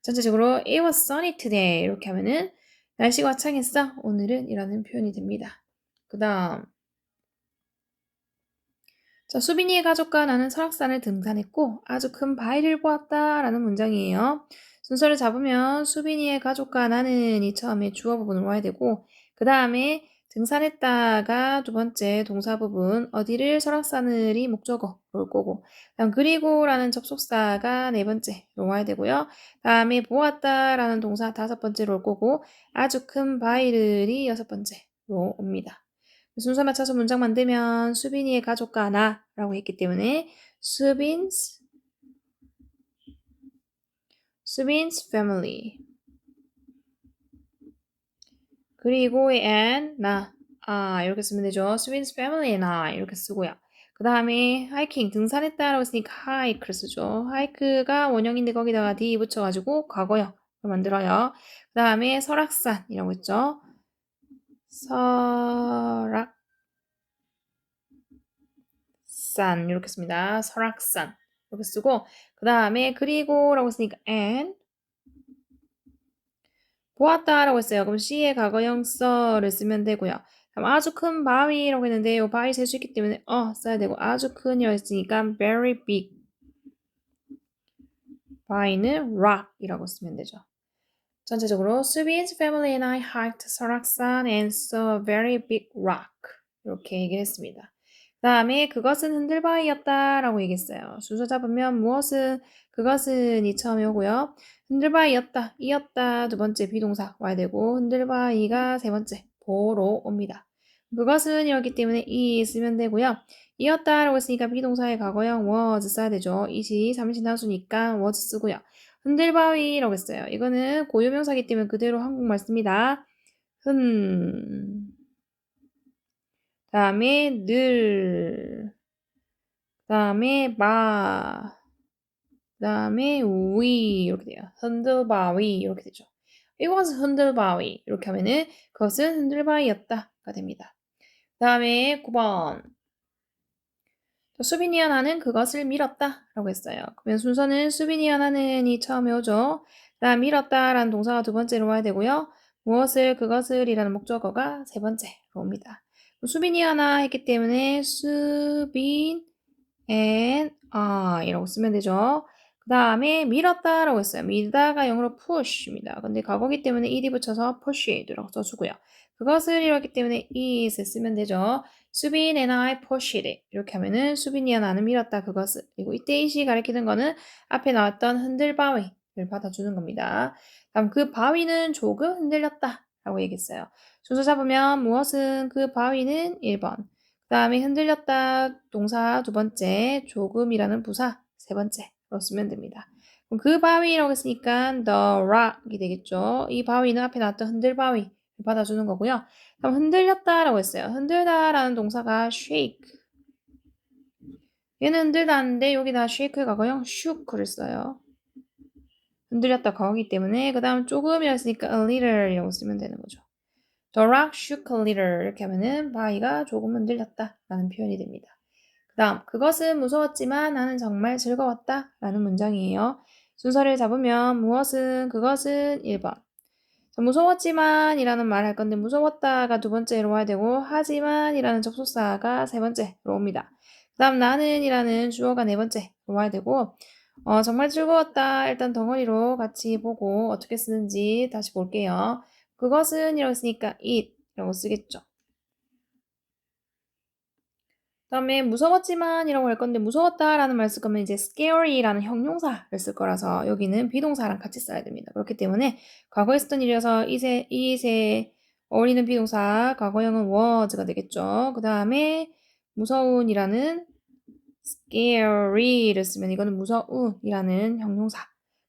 전체적으로 it was sunny today 이렇게 하면은 날씨가 화창했어 오늘은 이라는 표현이 됩니다. 그 다음 자, 수빈이의 가족과 나는 설악산을 등산했고 아주 큰 바위를 보았다 라는 문장이에요. 순서를 잡으면 수빈이의 가족과 나는이 처음에 주어 부분으로 와야 되고 그 다음에 등산했다가 두 번째 동사 부분 어디를 설악산을이 목적어로 올 거고 다음 그리고라는 접속사가 네 번째로 와야 되고요. 다음에 보았다라는 동사 다섯 번째로 올 거고 아주 큰 바위를이 여섯 번째로 옵니다. 순서 맞춰서 문장 만들면 수빈이의 가족과 나라고 했기 때문에 수빈's family 그리고 and 나 이렇게 쓰면 되죠. 수빈's family 나 이렇게 쓰고요. 그 다음에 하이킹 등산했다라고 했으니까 하이크를 쓰죠. 하이크가 원형인데 거기다가 d 붙여가지고 과거형을 만들어요. 그 다음에 설악산이라고 했죠. 설악산 이렇게 씁니다. 설악산 이렇게 쓰고 그 다음에 그리고라고 했으니까 and 보았다라고 했어요. 그럼 C의 과거형 써를 쓰면 되고요. 그럼 아주 큰 바위라고 했는데 이 바위 셀 수 있기 때문에 써야 되고 아주 큰이라고 했으니까 very big 바위는 rock이라고 쓰면 되죠. 전체적으로 수빈's family and I hiked 설악산 and saw a very big rock. 이렇게 얘기를 했습니다. 그 다음에 그것은 흔들바위였다 라고 얘기했어요. 순서 잡으면 무엇은 그것은이 처음에 오고요. 흔들바위였다, 이었다 두 번째 비동사 와야 되고 흔들바위가 세 번째 보로 옵니다. 그것은 이었기 때문에 이 쓰면 되고요. 이었다 라고 했으니까 비동사의 과거형 was 써야 되죠. 이시 삼신단수니까 was 쓰고요. 흔들바위라고 했어요. 이거는 고유명사이기 때문에 그대로 한국말 씁니다. 다음에 늘, 다음에 다음에 위 이렇게 돼요. 흔들바위 이렇게 되죠. 이것은 흔들바위 이렇게 하면은 그것은 흔들바위였다가 됩니다. 다음에 9번 수빈이 하나는 그것을 밀었다 라고 했어요. 그러면 순서는 수빈이 하나는이 처음에 오죠. 다음 밀었다 라는 동사가 두 번째로 와야 되고요. 무엇을 그것을 이라는 목적어가 세 번째로 옵니다. 수빈이 하나 했기 때문에 수빈 and I 이라고 쓰면 되죠. 그 다음에 밀었다 라고 했어요. 밀다가 영어로 push입니다. 근데 과거기 때문에 ed 붙여서 pushed라고 써주고요. 그것을 이뤘기 때문에 is 쓰면 되죠. 수빈 and I pushed it. 이렇게 하면은 수빈이와 나는 밀었다 그것을. 그리고 이때 이시 가리키는 거는 앞에 나왔던 흔들바위를 받아주는 겁니다. 다음 그 바위는 조금 흔들렸다 라고 얘기했어요. 순서 잡으면 무엇은 그 바위는 1번. 그 다음에 흔들렸다 동사 두 번째, 조금이라는 부사 세 번째로 쓰면 됩니다. 그럼 그 바위라고 했으니까 the rock이 되겠죠. 이 바위는 앞에 나왔던 흔들바위를 받아주는 거고요. 그럼 흔들렸다라고 했어요. 흔들다라는 동사가 shake. 얘는 흔들다는데 여기다 shake를 과거형 shoo크를 써요. 흔들렸다 과거기 때문에 그 다음 조금이라 했으니까 a little이라고 쓰면 되는 거죠. The rock shook a little 이렇게 하면은 바위가 조금 흔들렸다 라는 표현이 됩니다. 그 다음 그것은 무서웠지만 나는 정말 즐거웠다 라는 문장이에요. 순서를 잡으면 무엇은 그것은 1번 무서웠지만 이라는 말을 할 건데 무서웠다가 두 번째로 와야 되고 하지만 이라는 접속사가 세 번째로 옵니다. 그 다음 나는 이라는 주어가 네 번째로 와야 되고 정말 즐거웠다 일단 덩어리로 같이 보고 어떻게 쓰는지 다시 볼게요. 그것은 이라고 했으니까 it이라고 쓰겠죠. 그다음에 무서웠지만 이라고 할 건데 무서웠다라는 말 쓸 거면 이제 scary라는 형용사를 쓸 거라서 여기는 비동사랑 같이 써야 됩니다. 그렇기 때문에 과거에 쓰던 일이어서 이세 어울리는 비동사 과거형은 was가 되겠죠. 그 다음에 무서운이라는 scary를 쓰면 이거는 무서운이라는 형용사.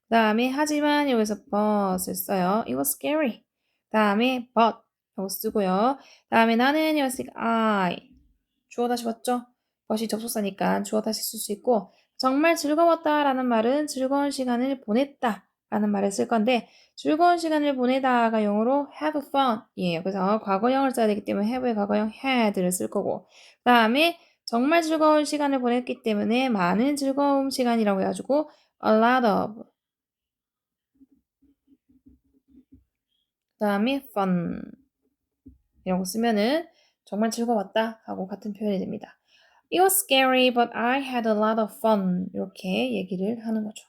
그 다음에 하지만 여기서 but을 써요. It was scary. 그 다음에 but 라고 쓰고요. 그 다음에 나는 이었으니까 I 주어 다시 봤죠? 것이 접속사니까 주어 다시 쓸 수 있고 정말 즐거웠다라는 말은 즐거운 시간을 보냈다라는 말을 쓸 건데 즐거운 시간을 보내다가 영어로 have fun이에요. 그래서 과거형을 써야 되기 때문에 have의 과거형 had를 쓸 거고 그 다음에 정말 즐거운 시간을 보냈기 때문에 많은 즐거운 시간이라고 해가지고 a lot of 그 다음에 fun 이라고 쓰면은 정말 즐거웠다 하고 같은 표현이 됩니다. It was scary, but I had a lot of fun. 이렇게 얘기를 하는 거죠.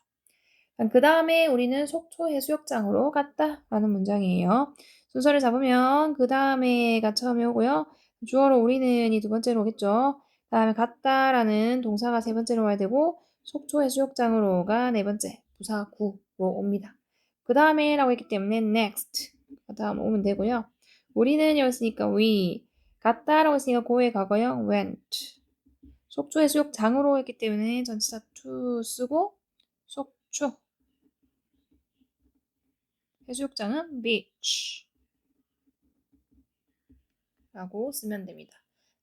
그 다음에 우리는 속초 해수욕장으로 갔다 라는 문장이에요. 순서를 잡으면 그 다음에가 처음에 오고요. 주어로 우리는 이 두 번째로 오겠죠. 그 다음에 갔다라는 동사가 세 번째로 와야 되고 속초 해수욕장으로가 네 번째 부사구로 옵니다. 그 다음에 라고 했기 때문에 next 그 다음 오면 되고요. 우리는 여기으니까 we 갔다라고 했으니까 고의 과거형 went 속초 해수욕장으로 했기 때문에 전치사 to 쓰고 속초 해수욕장은 beach 라고 쓰면 됩니다.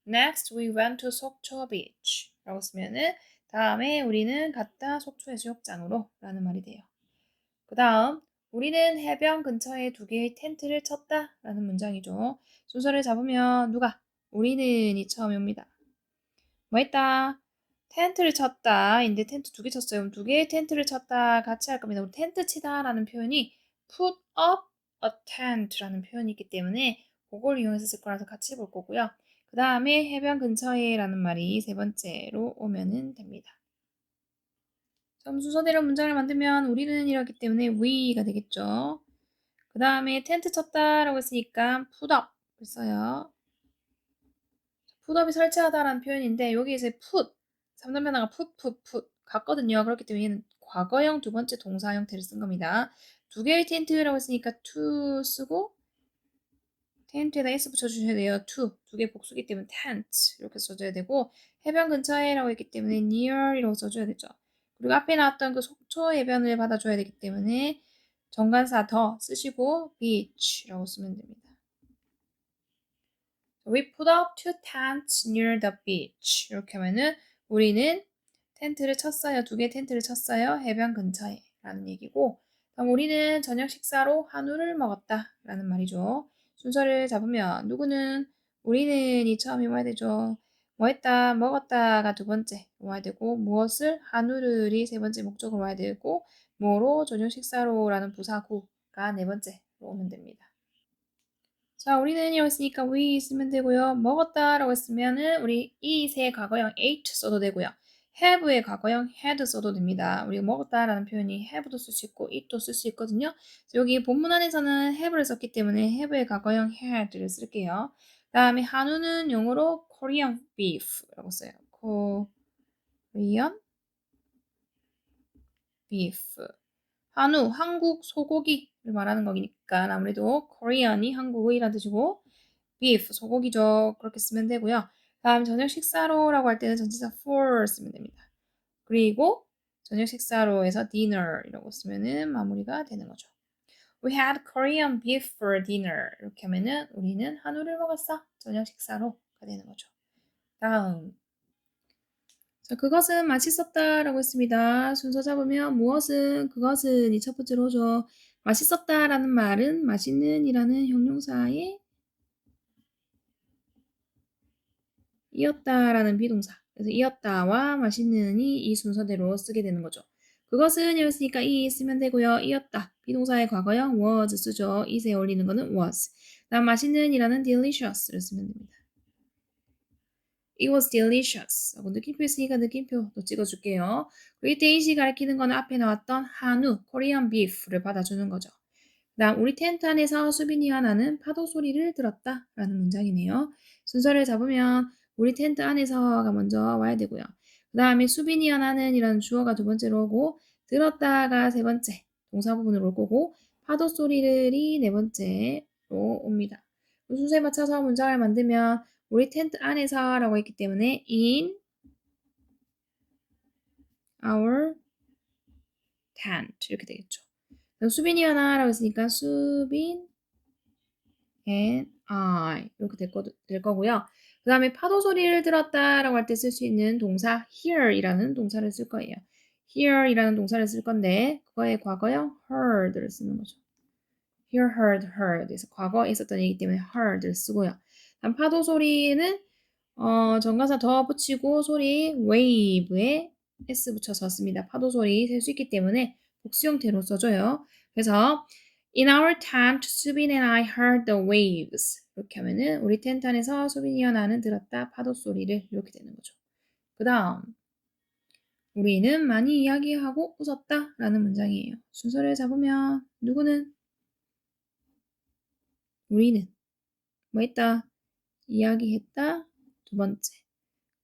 Next, we went to 속초 beach 라고 쓰면은 다음에 우리는 갔다 속초 해수욕장으로 라는 말이 돼요. 그 다음 우리는 해변 근처에 두 개의 텐트를 쳤다 라는 문장이죠. 순서를 잡으면 누가? 우리는이 처음에 옵니다. 뭐 했다? 텐트를 쳤다. 인데 텐트 두 개 쳤어요. 그럼 두 개의 텐트를 쳤다. 같이 할 겁니다. 우리 텐트 치다 라는 표현이 put up a tent 라는 표현이 있기 때문에 그걸 이용해서 쓸 거라서 같이 볼 거고요. 그 다음에 해변 근처에 라는 말이 세 번째로 오면은 됩니다. 그럼 순서대로 문장을 만들면 우리는 이렇기 때문에 we가 되겠죠. 그 다음에 텐트 쳤다라고 했으니까 put up을 써요. put up이 설치하다라는 표현인데 여기에서 put 3단 변화가 put 같거든요. 그렇기 때문에 얘는 과거형 두 번째 동사 형태를 쓴 겁니다. 두 개의 텐트라고 했으니까 to 쓰고 텐트에다 s 붙여주셔야 돼요. 두 개 복수기 때문에 tent 이렇게 써줘야 되고 해변 근처에라고 했기 때문에 near이라고 써줘야 되죠. 그리고 앞에 나왔던 그 속초 해변을 받아줘야 되기 때문에 정관사 더 쓰시고 beach라고 쓰면 됩니다. We put up two tents near the beach. 이렇게 하면은 우리는 텐트를 쳤어요. 두 개 텐트를 쳤어요. 해변 근처에 라는 얘기고 그럼 우리는 저녁 식사로 한우를 먹었다 라는 말이죠. 순서를 잡으면 누구는 우리는이 처음이 와야 되죠. 뭐 했다, 먹었다가 두 번째 와야 되고 무엇을 한우를이 세 번째 목적으로 와야 되고 뭐로 저녁 식사로 라는 부사구가 네 번째로 오면 됩니다. 자, 우리는 이었으니까 we 쓰면 되고요. 먹었다라고 했으면은 우리 eat의 과거형 ate 써도 되고요. have의 과거형 had 써도 됩니다. 우리가 먹었다라는 표현이 have도 쓸 수 있고 eat도 쓸 수 있거든요. 여기 본문 안에서는 have를 썼기 때문에 have의 과거형 had를 쓸게요. 그 다음에 한우는 영어로 Korean beef라고 써요. Korean beef. 한우, 한국 소고기를 말하는 거니까 아무래도 Korean이 한국의란 뜻이고 beef, 소고기죠. 그렇게 쓰면 되고요. 다음 저녁 식사로라고 할 때는 전치사 for 쓰면 됩니다. 그리고 저녁 식사로에서 dinner이라고 쓰면은 마무리가 되는 거죠. We had Korean beef for dinner. 이렇게 하면은 우리는 한우를 먹었어. 저녁 식사로가 되는 거죠. 다음. 자, 그것은 맛있었다라고 했습니다. 순서 잡으면 무엇은, 그것은 이 첫 번째로 오죠. 맛있었다라는 말은 맛있는이라는 형용사에 이었다라는 비동사. 그래서 이었다와 맛있는이 이 순서대로 쓰게 되는 거죠. 그것은 이었으니까 이 쓰면 되고요. 이었다. 비동사의 과거형 was 쓰죠. it에 어울리는 거는 was. 다음 맛있는이라는 delicious를 쓰면 됩니다. It was delicious. 하고 느낌표 있으니까 느낌표도 찍어줄게요. 그리고 이때 이시 가리키는 거는 앞에 나왔던 한우, Korean beef를 받아주는 거죠. 그 다음 우리 텐트 안에서 수빈이와 나는 파도 소리를 들었다 라는 문장이네요. 순서를 잡으면 우리 텐트 안에서가 먼저 와야 되고요. 그 다음에 수빈이와 나는 이라는 주어가 두 번째로 오고 들었다가 세 번째 동사 부분으로 올 거고 파도 소리를이 네 번째로 옵니다. 그 순서에 맞춰서 문장을 만들면 우리 텐트 안에서 라고 했기 때문에 in our tent 이렇게 되겠죠. 수빈이와 나라고 했으니까 수빈 and I 이렇게 될 거고요. 그 다음에 파도 소리를 들었다라고 할 때 쓸 수 있는 동사 hear이라는 동사를 쓸 거예요. hear이라는 동사를 쓸 건데 그거의 과거형 heard를 쓰는 거죠. hear, heard. 그래서 과거에 있었던 얘기 때문에 heard를 쓰고요. 다음 파도 소리는 정관사 더 붙이고 소리 wave에 s 붙여서 씁니다. 파도 소리 셀 수 있기 때문에 복수 형태로 써줘요. 그래서 In our tent, 수빈 and I heard the waves. 이렇게 하면은 우리 텐트 안에서 수빈이와 나는 들었다 파도 소리를 이렇게 되는 거죠. 그 다음 우리는 많이 이야기하고 웃었다 라는 문장이에요. 순서를 잡으면 누구는 우리는 뭐 했다? 이야기했다 두 번째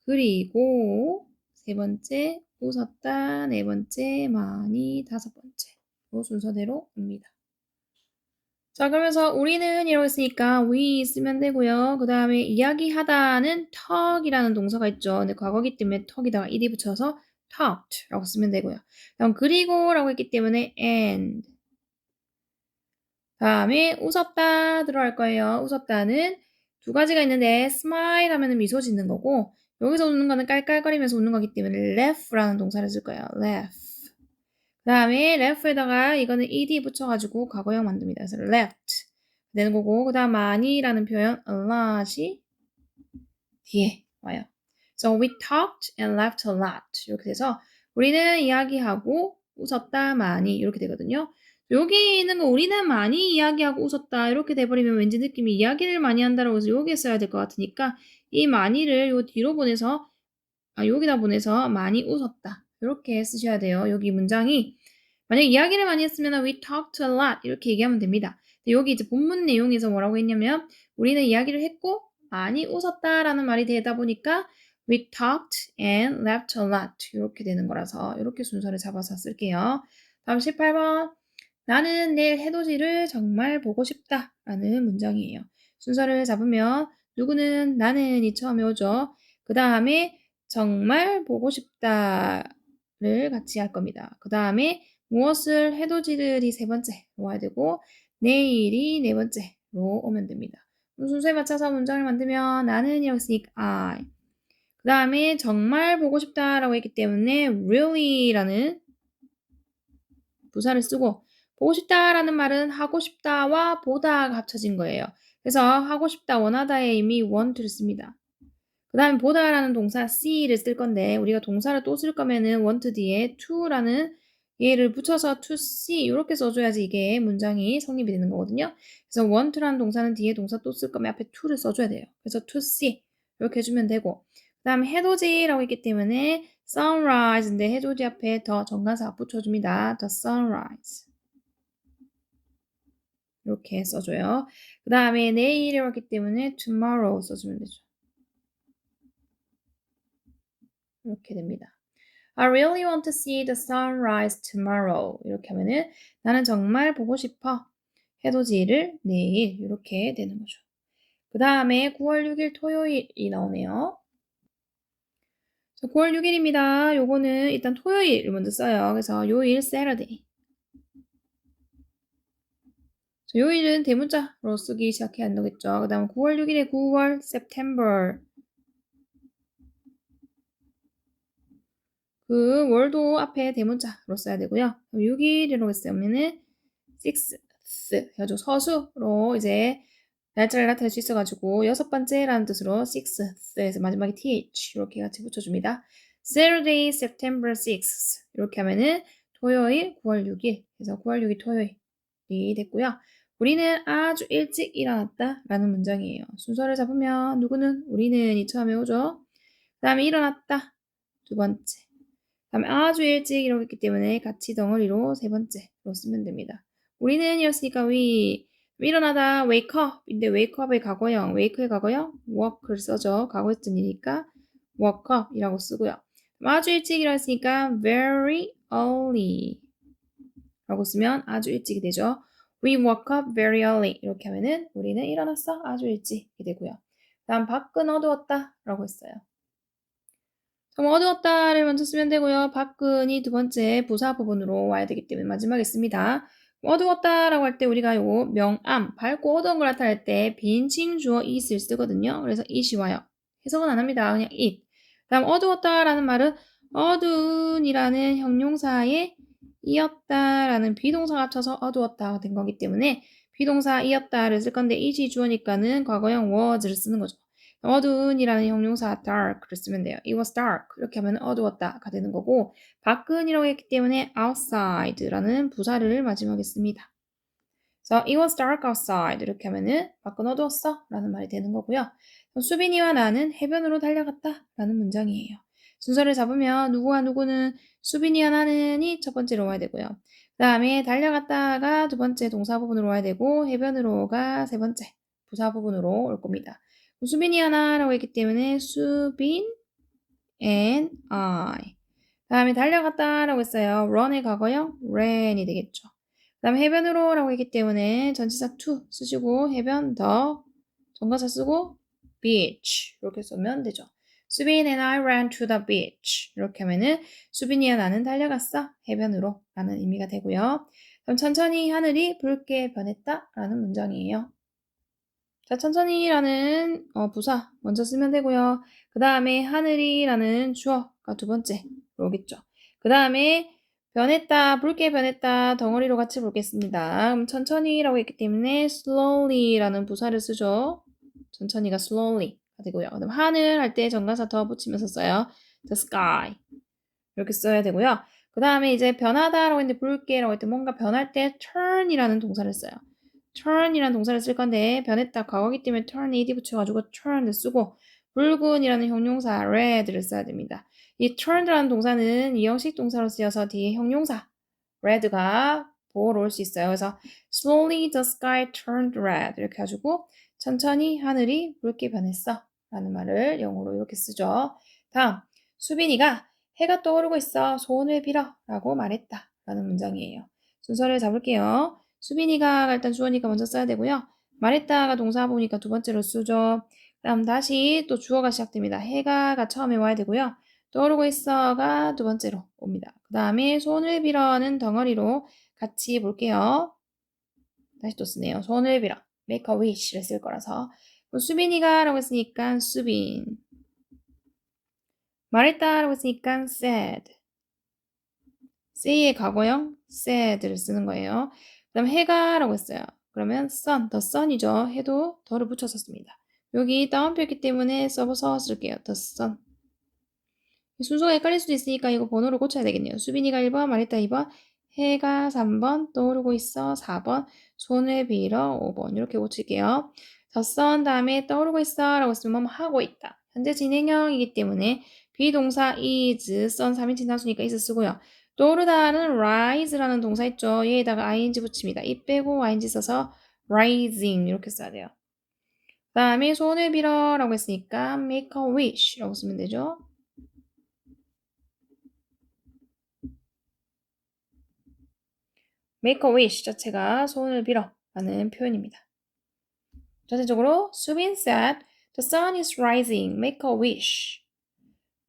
그리고 세 번째 웃었다 네 번째 많이 다섯 번째 이 순서대로 옵니다. 자 그러면서 우리는 이러고 있으니까 we 쓰면 되고요. 그 다음에 이야기하다는 talk이라는 동사가 있죠. 근데 과거기 때문에 talk에다가 ed 붙여서 talked 라고 쓰면 되고요. 다음 그리고 라고 했기 때문에 and 다음에 웃었다 들어갈 거예요. 웃었다는 두 가지가 있는데 smile 하면 미소 짓는 거고 여기서 웃는 거는 깔깔거리면서 웃는 거기 때문에 laugh라는 동사를 쓸 거예요. laugh. 그 다음에 laugh에다가 이거는 ed 붙여가지고 과거형 만듭니다. 그래서 laughed 되는 거고 그 다음 많이라는 표현 a lot이 뒤에 와요. So we talked and laughed a lot. 이렇게 돼서 우리는 이야기하고 웃었다 많이 이렇게 되거든요. 여기 있는 거 우리는 많이 이야기하고 웃었다 이렇게 돼버리면 왠지 느낌이 이야기를 많이 한다라고 해서 여기에 써야 될 것 같으니까 이 많이를 요 뒤로 보내서 여기다 보내서 많이 웃었다 이렇게 쓰셔야 돼요. 여기 문장이 만약에 이야기를 많이 했으면 we talked a lot 이렇게 얘기하면 됩니다. 여기 이제 본문 내용에서 뭐라고 했냐면 우리는 이야기를 했고 많이 웃었다라는 말이 되다 보니까 we talked and laughed a lot 이렇게 되는 거라서 이렇게 순서를 잡아서 쓸게요. 다음 18번 나는 내일 해돋이를 정말 보고 싶다 라는 문장이에요. 순서를 잡으면 누구는 나는이 처음에 오죠. 그 다음에 정말 보고 싶다를 같이 할 겁니다. 그 다음에 무엇을 해돋이들이 세 번째로 와야 되고 내일이 네 번째로 오면 됩니다. 순서에 맞춰서 문장을 만들면 나는 이라고 했으니까 I. 그 다음에 정말 보고 싶다라고 했기 때문에 really라는 부사를 쓰고 보고 싶다라는 말은 하고 싶다와 보다가 합쳐진 거예요. 그래서 하고 싶다, 원하다의 의미 want를 씁니다. 그 다음에 보다라는 동사 see를 쓸 건데 우리가 동사를 또 쓸 거면은 want 뒤에 to라는 얘를 붙여서 to see 이렇게 써줘야지 이게 문장이 성립이 되는 거거든요. 그래서 want라는 동사는 뒤에 동사 또 쓸 거면 앞에 to를 써줘야 돼요. 그래서 to see 이렇게 해주면 되고 그 다음에 해돋이라고 했기 때문에 sunrise인데 해돋이 앞에 더 정관사 붙여줍니다. the sunrise 이렇게 써줘요. 그 다음에 내일이라고 했기 때문에 tomorrow 써주면 되죠. 이렇게 됩니다. I really want to see the sunrise tomorrow. 이렇게 하면은 나는 정말 보고 싶어. 해돋이를 내일 이렇게 되는 거죠. 그 다음에 9월 6일 토요일이 나오네요. 9월 6일입니다. 요거는 일단 토요일 먼저 써요. 그래서 요일 Saturday. 요일은 대문자로 쓰기 시작해야 한다겠죠. 그 다음 9월 6일에 9월 September. 그 월도 앞에 대문자로 써야 되고요. 6일이라고 했으면은 6th 해가지고 서수로 이제 날짜를 나타낼 수 있어가지고 여섯 번째라는 뜻으로 6th에서 마지막에 th 이렇게 같이 붙여줍니다. Saturday, September 6th 이렇게 하면은 토요일 9월 6일 그래서 9월 6일 토요일이 됐고요. 우리는 아주 일찍 일어났다라는 문장이에요. 순서를 잡으면 누구는 우리는이 처음에 오죠. 그 다음에 일어났다 두 번째. 다음에 아주 일찍 일어났기 때문에 같이 덩어리로 세 번째로 쓰면 됩니다. 우리는 이었으니까 we 일어나다 wake up인데 wake up의 과거형 wake의 과거형 work를 써줘. 과거에 했던 일이니까 woke up이라고 쓰고요. 아주 일찍 일어났으니까 very early 라고 쓰면 아주 일찍이 되죠. We woke up very early 이렇게 하면은 우리는 일어났어 아주 일찍이 되고요. 다음 밖은 어두웠다 라고 했어요. 어두웠다를 먼저 쓰면 되고요. 밖은이 두 번째 부사 부분으로 와야 되기 때문에 마지막에 씁니다. 어두웠다라고 할 때 우리가 요거 명암, 밝고 어두운 걸 나타낼 때 빈칭 주어 it을 쓰거든요. 그래서 it이 와요. 해석은 안 합니다. 그냥 it. 다음 어두웠다라는 말은 어두운이라는 형용사에 이었다라는 비동사가 합쳐서 어두웠다가 된 거기 때문에 비동사 이었다를 쓸 건데 it이 주어니까는 과거형 was를 쓰는 거죠. 어두운이라는 형용사 dark를 쓰면 돼요. It was dark. 이렇게 하면 어두웠다가 되는 거고 밖은이라고 했기 때문에 outside라는 부사를 마지막에 씁니다. 그래서 it was dark outside 이렇게 하면은 밖은 어두웠어 라는 말이 되는 거고요. 수빈이와 나는 해변으로 달려갔다 라는 문장이에요. 순서를 잡으면 누구와 누구는 수빈이와 나는이 첫 번째로 와야 되고요. 그 다음에 달려갔다가 두 번째 동사 부분으로 와야 되고 해변으로가 세 번째 부사 부분으로 올 겁니다. 수빈이 하나라고 했기 때문에 수빈 and I. 다음에 달려갔다라고 했어요. run의 과거형 ran이 되겠죠. 다음에 해변으로라고 했기 때문에 전치사 to 쓰시고 해변 더 전가사 쓰고 beach 이렇게 쓰면 되죠. 수빈 and I ran to the beach 이렇게 하면은 수빈이와 나는 달려갔어 해변으로 라는 의미가 되고요. 그럼 천천히 하늘이 붉게 변했다 라는 문장이에요. 자, 천천히라는 부사 먼저 쓰면 되고요. 그 다음에 하늘이라는 주어가 두 번째로 오겠죠. 그 다음에 변했다, 붉게 변했다 덩어리로 같이 보겠습니다. 그럼 천천히라고 했기 때문에 slowly라는 부사를 쓰죠. 천천히가 slowly가 되고요. 그다음 하늘 할 때 정관사 더 붙이면서 써요. the sky 이렇게 써야 되고요. 그 다음에 이제 변하다라고 했는데 붉게라고 했을 때 뭔가 변할 때 turn이라는 동사를 써요. turn이라는 동사를 쓸 건데 변했다 과거기 때문에 turn ed 붙여가지고 turn을 쓰고 붉은이라는 형용사 red를 써야 됩니다. 이 turn이라는 동사는 이형식 동사로 쓰여서 뒤에 형용사 red가 보러 올 수 있어요. 그래서 slowly the sky turned red 이렇게 해가지고 천천히 하늘이 붉게 변했어 라는 말을 영어로 이렇게 쓰죠. 다음 수빈이가 해가 떠오르고 있어 소원을 빌어 라고 말했다 라는 문장이에요. 순서를 잡을게요. 수빈이가 일단 주어니까 먼저 써야 되고요. 말했다가 동사 보니까 두 번째로 쓰죠. 그다음 다시 또 주어가 시작됩니다. 해가가 처음에 와야 되고요. 떠오르고 있어가 두 번째로 옵니다. 그 다음에 손을 빌어는 덩어리로 같이 볼게요. 다시 또 쓰네요. 손을 빌어. make a wish를 쓸 거라서. 수빈이가 라고 했으니까 수빈. 말했다 라고 했으니까 said. say의 과거형 said를 쓰는 거예요. 그 다음 해가 라고 했어요. 그러면 sun, the sun이죠. 해도 더를 붙여서 씁니다. 여기 따옴표 있기 때문에 써서 쓸게요. the sun. 순서가 헷갈릴 수도 있으니까 이거 번호를 고쳐야 되겠네요. 수빈이가 1번, 말했다 2번, 해가 3번, 떠오르고 있어 4번, 손을 빌어 5번 이렇게 고칠게요. 덧선 다음에 떠오르고 있어 라고 쓰면 하고 있다. 현재 진행형이기 때문에 비동사 is, sun 3인칭 단수니까 is 쓰고요. 떠오르다는 rise라는 동사 있죠. 얘에다가 ing 붙입니다. 이 빼고 ing 써서 rising 이렇게 써야 돼요. 그 다음에 손을 빌어 라고 했으니까 make a wish 라고 쓰면 되죠. make a wish 자체가 소원을 빌어 라는 표현입니다. 전체적으로 수빈 said the sun is rising, make a wish.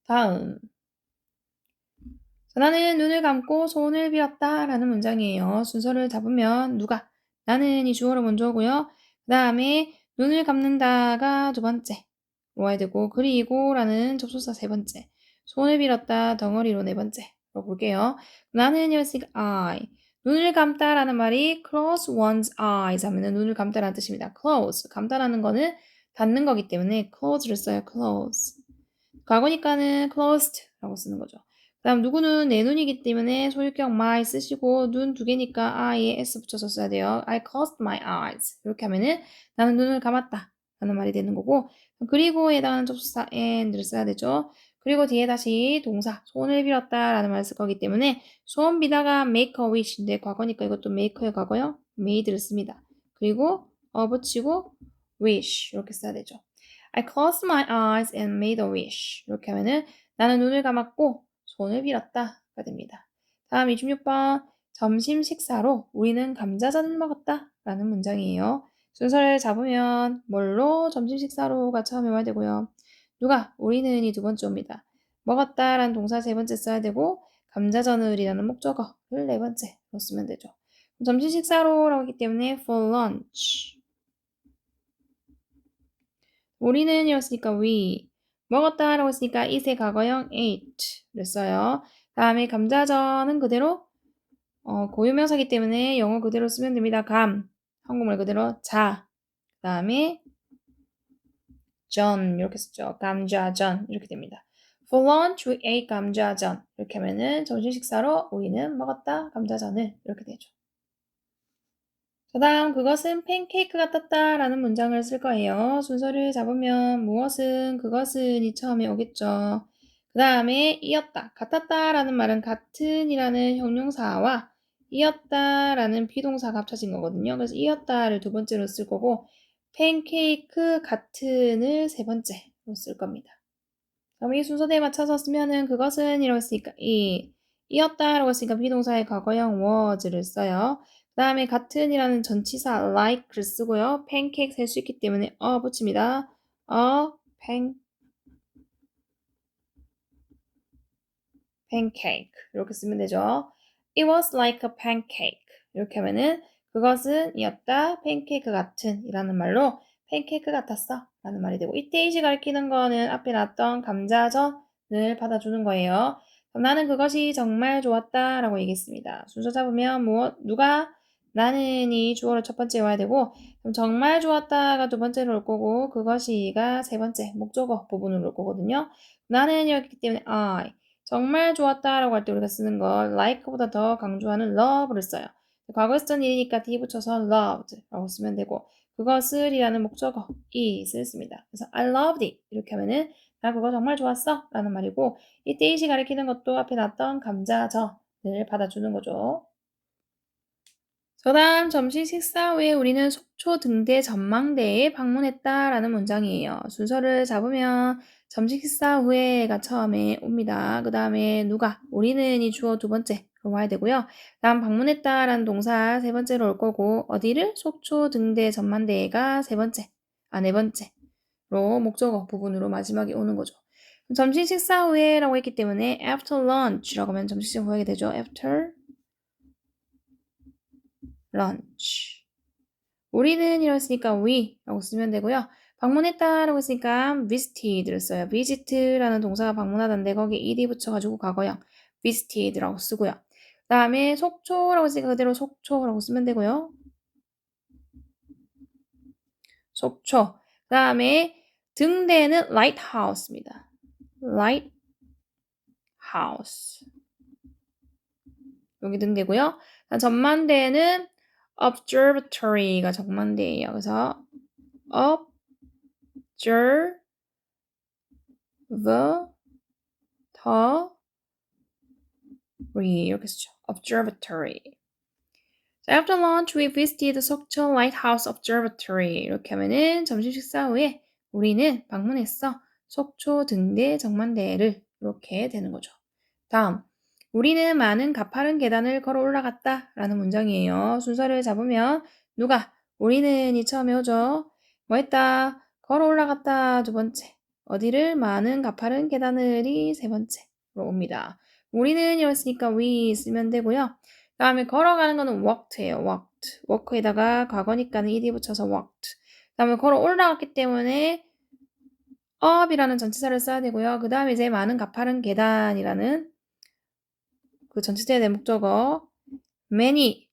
다음 나는 눈을 감고 소원을 빌었다 라는 문장이에요. 순서를 잡으면 누가? 나는이 주어로 먼저 오고요. 그 다음에 눈을 감는다가 두 번째 와야 되고 그리고 라는 접속사 세 번째 소원을 빌었다 덩어리로 네 번째로 볼게요. 나는이었으니까 I 눈을 감다라는 말이 close one's eyes 하면은 눈을 감다라는 뜻입니다. close 감다라는 거는 닫는 거기 때문에 close를 써요. close 과거니까는 closed라고 쓰는 거죠. 그 다음 누구는 내 눈이기 때문에 소유격 my 쓰시고 눈 두 개니까 I에 S 붙여서 써야 돼요. I closed my eyes 이렇게 하면은 나는 눈을 감았다 라는 말이 되는 거고 그리고 해당하는 접속사 and를 써야 되죠. 그리고 뒤에 다시 동사 소원을 빌었다 라는 말을 쓸 거기 때문에 소원 비다가 make a wish인데 과거니까 이것도 make의 과거요. made를 씁니다. 그리고 붙이고 wish 이렇게 써야 되죠. I closed my eyes and made a wish 이렇게 하면은 나는 눈을 감았고 손을 빌었다가 됩니다. 다음 26번 점심 식사로 우리는 감자전을 먹었다 라는 문장이에요. 순서를 잡으면 뭘로 점심 식사로가 처음에 와야 되고요. 누가? 우리는이 두 번째 옵니다. 먹었다 라는 동사 세 번째 써야 되고 감자전을이라는 목적어를 네 번째로 쓰면 되죠. 점심 식사로라고 하기 때문에 for lunch 우리는 이었으니까 we 먹었다 라고 했으니까 eat의 과거형 ate를 써요. 다음에 감자전은 그대로 고유명사기 때문에 영어 그대로 쓰면 됩니다. 한국말 그대로 자. 그 다음에 전 이렇게 쓰죠. 감자전 이렇게 됩니다. For lunch we ate 감자전 이렇게 하면은 점심 식사로 우리는 먹었다 감자전을 이렇게 되죠. 그 다음 그것은 팬케이크 같았다 라는 문장을 쓸 거예요. 순서를 잡으면 무엇은 그것은이 처음에 오겠죠. 그 다음에 이었다 같았다 라는 말은 같은 이라는 형용사와 이었다 라는 비동사가 합쳐진 거거든요. 그래서 이었다를 두 번째로 쓸 거고 팬케이크 같은을 세 번째로 쓸 겁니다. 그럼 이 순서대에 맞춰서 쓰면은 그것은 이라고 했으니까 이었다 라고 했으니까 비동사의 과거형 was를 써요. 그 다음에 같은이라는 전치사 like를 쓰고요. pancake 셀 수 있기 때문에 붙입니다. pancake 이렇게 쓰면 되죠. It was like a pancake 이렇게 하면은 그것은 이었다 팬케이크 같은 이라는 말로 팬케이크 같았어 라는 말이 되고 이때 이시 가리키는 거는 앞에 놨던 감자전을 받아주는 거예요. 그럼 나는 그것이 정말 좋았다 라고 얘기했습니다. 순서 잡으면 누가 나는이 주어로 첫 번째 와야 되고 그럼 정말 좋았다가 두 번째로 올 거고 그것이가 세 번째 목적어 부분으로 올 거거든요. 나는이었기 때문에 I 정말 좋았다라고 할 때 우리가 쓰는 거 like보다 더 강조하는 love를 써요. 과거에 쓰던 일이니까 d 붙여서 loved라고 쓰면 되고 그것을이라는 목적어 is를 씁니다. 그래서 I loved it 이렇게 하면은 나 그거 정말 좋았어 라는 말이고 이때 it이 가리키는 것도 앞에 놨던 감자전을 받아주는 거죠. 저다음 점심 식사 후에 우리는 속초 등대 전망대에 방문했다라는 문장이에요. 순서를 잡으면 점심 식사 후에가 처음에 옵니다. 그 다음에 누가, 우리는이 주어 두 번째로 와야 되고요. 다음 방문했다라는 동사 세 번째로 올 거고 어디를? 속초 등대 전망대가 세 번째, 네 번째로 목적어 부분으로 마지막에 오는 거죠. 점심 식사 후에라고 했기 때문에 after lunch라고 하면 점심 식사 후에 되죠. after lunch. 우리는 이랬으니까 we라고 쓰면 되고요. 방문했다라고 했으니까 visited를 써요. visit라는 동사가 방문하던데 거기에 ed 붙여가지고 과거형 visited라고 쓰고요. 그 다음에 속초라고 했으니까 그대로 속초라고 쓰면 되고요. 속초. 그 다음에 등대는 lighthouse입니다. lighthouse. 여기 등대고요. 전망대는 observatory가 전망대예요. 그래서 observatory 이렇게 쓰죠. observatory. After lunch, we visited the Sokcho Lighthouse Observatory. 이렇게 하면은 점심 식사 후에 우리는 방문했어. 속초 등대 정만대를 이렇게 되는 거죠. 다음, 우리는 많은 가파른 계단을 걸어 올라갔다 라는 문장이에요. 순서를 잡으면 누가? 우리는이 처음에 오죠. 뭐 했다? 걸어 올라갔다 두 번째. 어디를? 많은 가파른 계단을이 세 번째로 옵니다. 우리는 이었으니까 we 쓰면 되고요. 다음에 걸어가는 거는 walked예요. walked. walk에다가 과거니까는 ed 붙여서 walked. 다음에 걸어 올라갔기 때문에 up이라는 전치사를 써야 되고요. 그 다음에 이제 많은 가파른 계단이라는 그 전치사의 대목적어 many.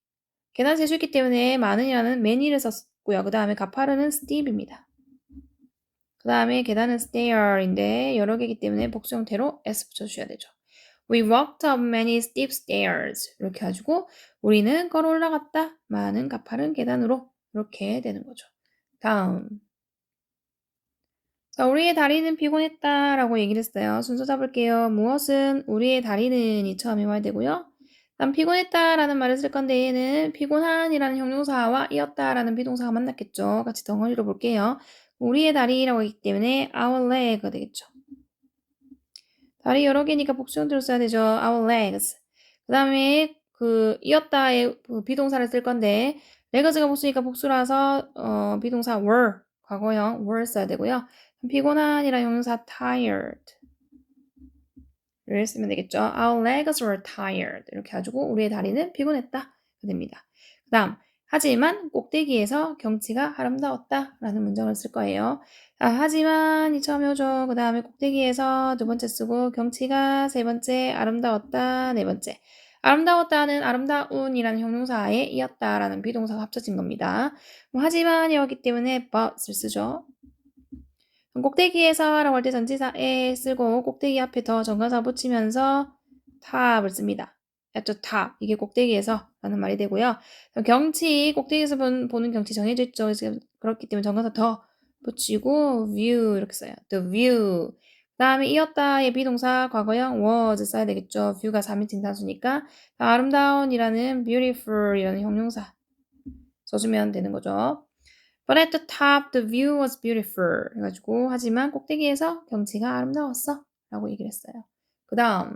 계단 세수 있기 때문에 많은이라는 many를 썼고요. 그 다음에 가파른은 steep입니다. 그 다음에 계단은 stair인데 여러 개이기 때문에 복수 형태로 s 붙여주셔야 되죠. We walked up many steep stairs. 이렇게 해가지고 우리는 걸어 올라갔다. 많은 가파른 계단으로 이렇게 되는 거죠. 다음. 자, 우리의 다리는 피곤했다 라고 얘기를 했어요. 순서 잡을게요. 무엇은 우리의 다리는이 처음에 와야 되고요. 다음 피곤했다 라는 말을 쓸 건데 얘는 피곤한이라는 형용사와 이었다 라는 비동사가 만났겠죠. 같이 덩어리로 볼게요. 우리의 다리라고 했기 때문에 our leg가 되겠죠. 다리 여러 개니까 복수 형태로 써야 되죠. our legs. 그 다음에 그 이었다의 그 비동사를 쓸 건데 legs가 복수니까 복수라서 비동사 were 과거형 were 써야 되고요. 피곤한이라 형용사 tired를 쓰면 되겠죠. Our legs were tired 이렇게 해가지고 우리의 다리는 피곤했다 됩니다. 그 다음 하지만 꼭대기에서 경치가 아름다웠다 라는 문장을 쓸 거예요. 하지만이 처음에 오죠. 그 다음에 꼭대기에서 두 번째 쓰고 경치가 세 번째, 아름다웠다 네 번째. 아름다웠다는 아름다운이라는 형용사에 이었다라는 비동사가 합쳐진 겁니다. 하지만이었기 때문에 but을 쓰죠. 꼭대기에서 라고 할 때 전치사에 쓰고 꼭대기 앞에 더 정관사 붙이면서 top을 씁니다. at the top. 이게 꼭대기에서 라는 말이 되고요. 경치, 꼭대기에서 보는 경치 정해져 있죠. 그렇기 때문에 정관사 더 붙이고 view 이렇게 써요. the view. 그 다음에 이었다의 비동사 과거형 was 써야 되겠죠. view가 3인칭 단수니까 아름다운이라는 beautiful이라는 형용사 써주면 되는 거죠. But at the top, the view was beautiful. 해가지고 하지만 꼭대기에서 경치가 아름다웠어. 라고 얘기를 했어요. 그 다음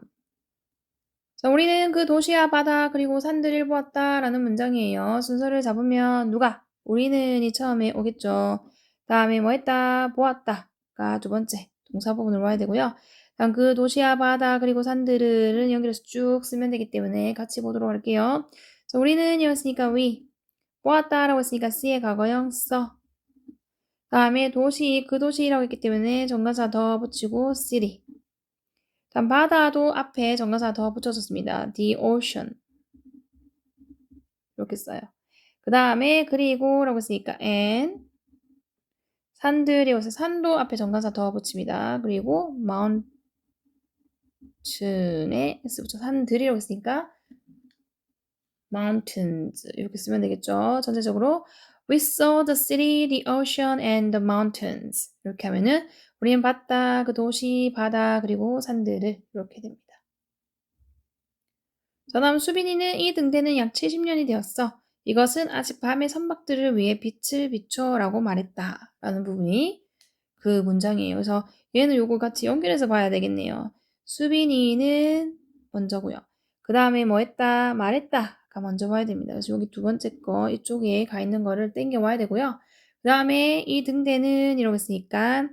자, 우리는 그 도시와 바다 그리고 산들을 보았다 라는 문장이에요. 순서를 잡으면 누가? 우리는이 처음에 오겠죠. 다음에 뭐 했다? 보았다가 두 번째 동사 부분으로 와야 되고요. 다음 그 도시와 바다 그리고 산들을 연결해서 쭉 쓰면 되기 때문에 같이 보도록 할게요. 자, 우리는 이었으니까 we 보았다라고 했으니까 C의 과거형 써. 다음에 도시, 그 도시라고 했기 때문에 정관사 더 붙이고 city. 다음 바다도 앞에 정관사 더 붙여줬습니다. The ocean. 이렇게 써요. 그 다음에 그리고 라고 했으니까 and 산들이 와서 산도 앞에 정관사 더 붙입니다. 그리고 mountain에 s 붙여 산들이라고 했으니까 mountains 이렇게 쓰면 되겠죠. 전체적으로 We saw the city, the ocean, and the mountains. 이렇게 하면은 우리는 봤다, 그 도시, 바다, 그리고 산들을 이렇게 됩니다. 자, 다음 수빈이는 이 등대는 약 70년이 되었어. 이것은 아직 밤의 선박들을 위해 빛을 비춰라고 말했다. 라는 부분이 그 문장이에요. 그래서 얘는 요거 같이 연결해서 봐야 되겠네요. 수빈이는 먼저고요. 그 다음에 뭐 했다? 말했다가 먼저 봐야 됩니다. 그래서 여기 두 번째 거 이쪽에 가 있는 거를 땡겨 와야 되고요. 그 다음에 이 등대는 이러고 있으니까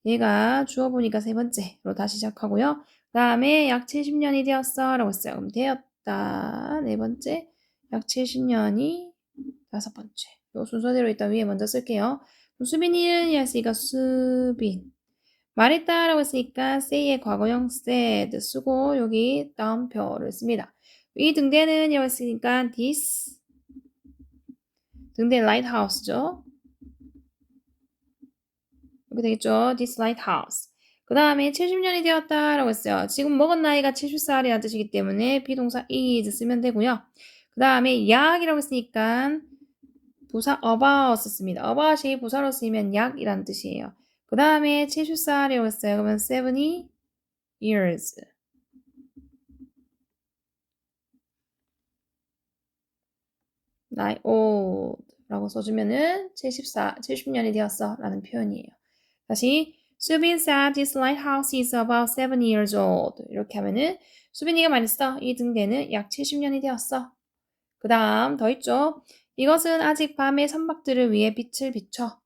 얘가 주어 보니까 세 번째로 다시 시작하고요. 그 다음에 약 70년이 되었어 라고 했어요. 그럼 되었다 네 번째, 약 70년이 다섯 번째. 요 순서대로 일단 위에 먼저 쓸게요. 수빈이는 했으니까 수빈. 말했다 라고 했으니까 say의 과거형 said 쓰고 여기 다음표를 씁니다. 이 등대는 이라고 했으니까 this 등대 lighthouse죠. 이렇게 되겠죠. This lighthouse. 그 다음에 70년이 되었다라고 했어요. 지금 먹은 나이가 70살이라는 뜻이기 때문에 비동사 is 쓰면 되고요. 그 다음에 약이라고 했으니까 부사 about 씁니다. about이 부사로 쓰이면 약이라는 뜻이에요. 그 다음에 70살이라고 했어요. 그러면 70 years. old 라고 써주면은 70년이 되었어 라는 표현이에요. 다시 수빈 said this lighthouse is about 7 years old. 이렇게 하면은 수빈이가 말했어. 이 등대는 약 70년이 되었어. 그 다음 더 있죠. 이것은 아직 밤의 선박들을 위해 빛을 비춰.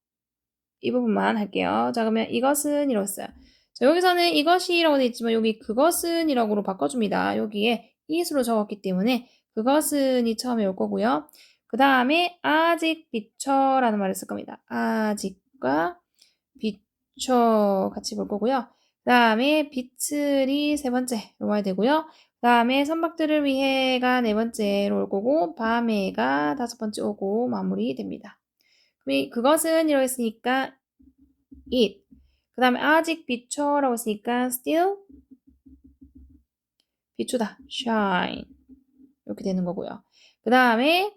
이 부분만 할게요. 자 그러면 이것은 이라고 했어요. 자 여기서는 이것이라고 되어 있지만 여기 그것은 이라고로 바꿔줍니다. 여기에 it으로 적었기 때문에 그것은이 처음에 올 거고요. 그 다음에 아직 비춰라는 말을 쓸 겁니다. 아직과 비춰 같이 볼 거고요. 그 다음에 비틀이 세 번째로 와야 되고요. 그 다음에 선박들을 위해가 네 번째로 올 거고 밤에가 다섯 번째 오고 마무리됩니다. 그럼 그것은 이라고 했으니까 it. 그 다음에 아직 비춰라고 했으니까 still 비추다 shine 이렇게 되는 거고요. 그 다음에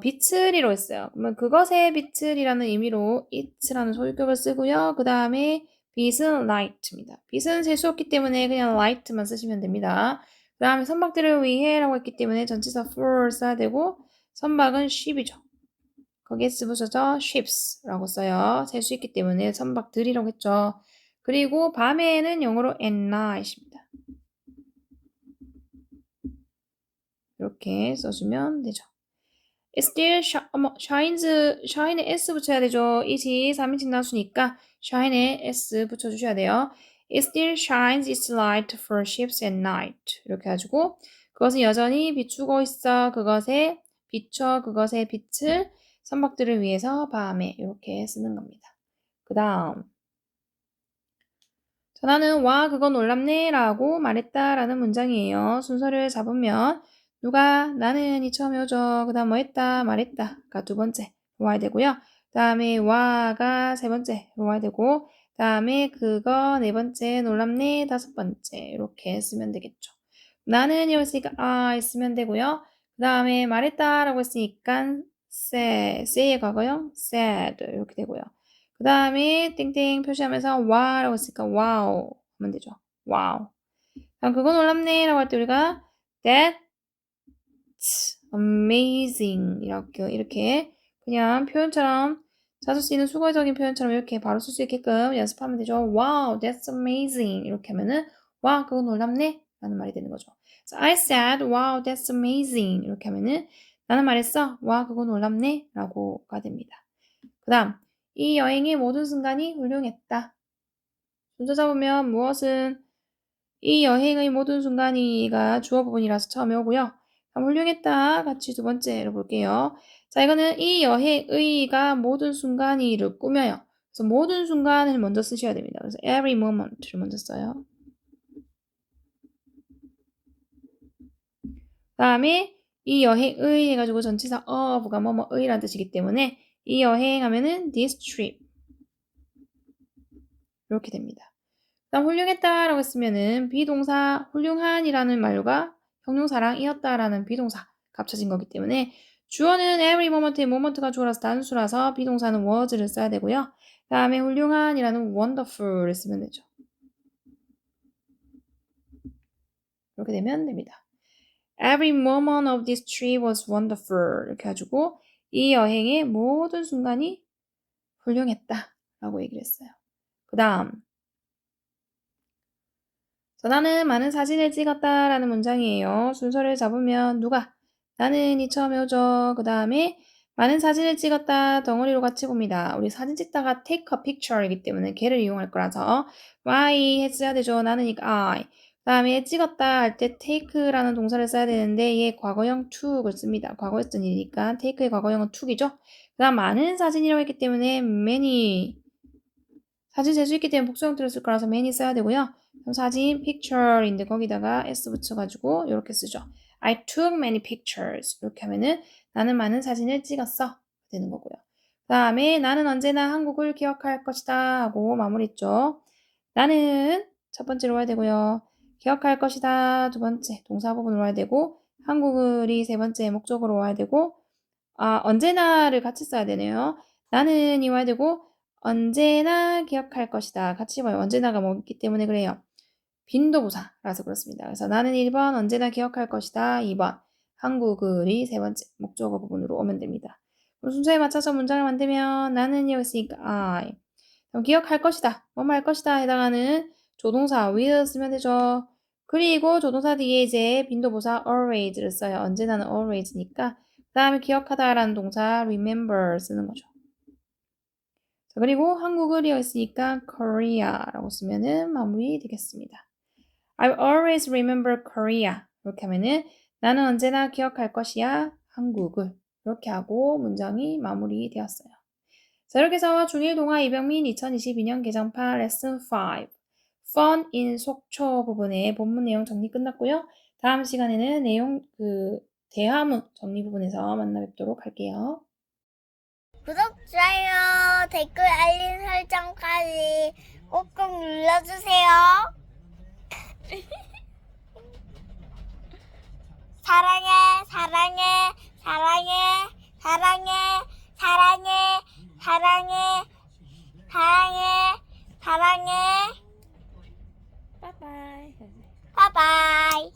비틀이라고 했어요. 그러면 그것의 비틀이라는 의미로 it라는 소유격을 쓰고요. 그 다음에 빛은 light입니다. 빛은 셀 수 없기 때문에 그냥 light만 쓰시면 됩니다. 그 다음에 선박들을 위해라고 했기 때문에 전치사 for 써야 되고 선박은 ship이죠. 거기에 S 붙여서 ships라고 써요. 셀 수 있기 때문에 선박들이라고 했죠. 그리고 밤에는 영어로 at night입니다. 이렇게 써주면 되죠. It still shine에 S 붙여야 되죠. it이 3인칭 나수니까 shine에 S 붙여주셔야 돼요. It still shines its light for ships at night. 이렇게 해가지고 그것은 여전히 비추고 있어. 그것에 비춰 그것의 빛을 선박들을 위해서 밤에 이렇게 쓰는 겁니다. 그 다음 나는 와 그거 놀랍네 라고 말했다 라는 문장이에요. 순서를 잡으면 누가 나는이 처음에 오죠. 그 다음 뭐 했다 말했다가 두 번째 와야 되고요. 그 다음에 와가 세 번째 와야 되고 그 다음에 그거 네 번째 놀랍네 다섯 번째 이렇게 쓰면 되겠죠. 나는 이었으니까 쓰면 되고요. 그 다음에 말했다 라고 했으니까 say의 과거형 said 이렇게 되고요. 그 다음에 땡땡 표시하면서 와라고 했으니까 와우 하면 되죠. 와우. 다음 그거 놀랍네 라고 할 때 우리가 that's amazing 이렇게 그냥 표현처럼 자주 쓰이는 수거적인 표현처럼 이렇게 바로 쓸 수 있게끔 연습하면 되죠. Wow, that's amazing 이렇게 하면은 와 그거 놀랍네 라는 말이 되는 거죠. So I said, wow, that's amazing 이렇게 하면은 나는 말했어. 와 그거 놀랍네 라고가 됩니다. 그 다음 이 여행의 모든 순간이 훌륭했다. 순서 잡으면 무엇은 이 여행의 모든 순간이가 주어 부분이라서 처음에 오고요. 훌륭했다 같이 두 번째로 볼게요. 자 이거는 이 여행의가 모든 순간이를 꾸며요. 그래서 모든 순간을 먼저 쓰셔야 됩니다. 그래서 every moment를 먼저 써요. 그 다음에 이 여행의 해가지고 전치사 of가 뭐뭐의라는 뜻이기 때문에 이 여행 하면은 this trip 이렇게 됩니다. 그다음 훌륭했다라고 했으면은 비동사 훌륭한이라는 말과 형용사랑 이었다라는 비동사 합쳐진 거기 때문에 주어는 every moment의 moment가 주어라서 단수라서 비동사는 was를 써야 되고요. 다음에 훌륭한이라는 wonderful을 쓰면 되죠. 이렇게 되면 됩니다. Every moment of this trip was wonderful. 이렇게 해가지고 이 여행의 모든 순간이 훌륭했다 라고 얘기를 했어요. 그 다음 나는 많은 사진을 찍었다 라는 문장이에요. 순서를 잡으면 누가? 나는이 처음에 오죠. 그 다음에 많은 사진을 찍었다 덩어리로 같이 봅니다. 우리 사진 찍다가 take a picture이기 때문에 걔를 이용할 거라서 y 했어야 되죠. 나는이니까 I. 그 다음에 찍었다 할 때 take라는 동사를 써야 되는데 얘 과거형 took을 씁니다. 과거에 쓴 일이니까 take의 과거형은 took이죠. 그 다음 많은 사진이라고 했기 때문에 many 사진 셀 수 있기 때문에 복수형태로 쓸 거라서 many 써야 되고요. 그럼 사진 picture인데 거기다가 s 붙여가지고 이렇게 쓰죠. I took many pictures. 이렇게 하면은 나는 많은 사진을 찍었어. 되는 거고요. 그 다음에 나는 언제나 한국을 기억할 것이다 하고 마무리했죠. 나는 첫 번째로 와야 되고요. 기억할 것이다 두 번째 동사 부분으로 와야 되고 한국을이 세 번째 목적으로 와야 되고 언제나를 같이 써야 되네요. 나는이 와야 되고 언제나 기억할 것이다. 같이 봐요. 언제나가 뭐있기 때문에 그래요. 빈도부사라서 그렇습니다. 그래서 나는 1번 언제나 기억할 것이다. 2번 한국을이 세 번째 목적어 부분으로 오면 됩니다. 그럼 순서에 맞춰서 문장을 만들면 나는 여기 있으니까 I. 그럼 기억할 것이다. 뭐뭐 할 것이다 해당하는 조동사 will 쓰면 되죠. 그리고 조동사 뒤에 이제 빈도부사 always를 써요. 언제나는 always니까 그 다음에 기억하다라는 동사 remember 쓰는 거죠. 자, 그리고 한국을 이어있으니까 Korea라고 쓰면은 마무리 되겠습니다. I always remember Korea. 이렇게 하면은 나는 언제나 기억할 것이야. 한국을. 이렇게 하고 문장이 마무리되었어요. 자, 이렇게 해서 중1 동아 이병민 2022년 개정판 레슨 5 Fun in 속초 부분의 본문 내용 정리 끝났고요. 다음 시간에는 내용 대화문 정리 부분에서 만나 뵙도록 할게요. 구독, 좋아요, 댓글, 알림 설정까지 꼭꼭 눌러주세요. 사랑해, 사랑해, 사랑해, 사랑해, 사랑해, 사랑해, 사랑해, 사랑해. 바이바이. 바이바이.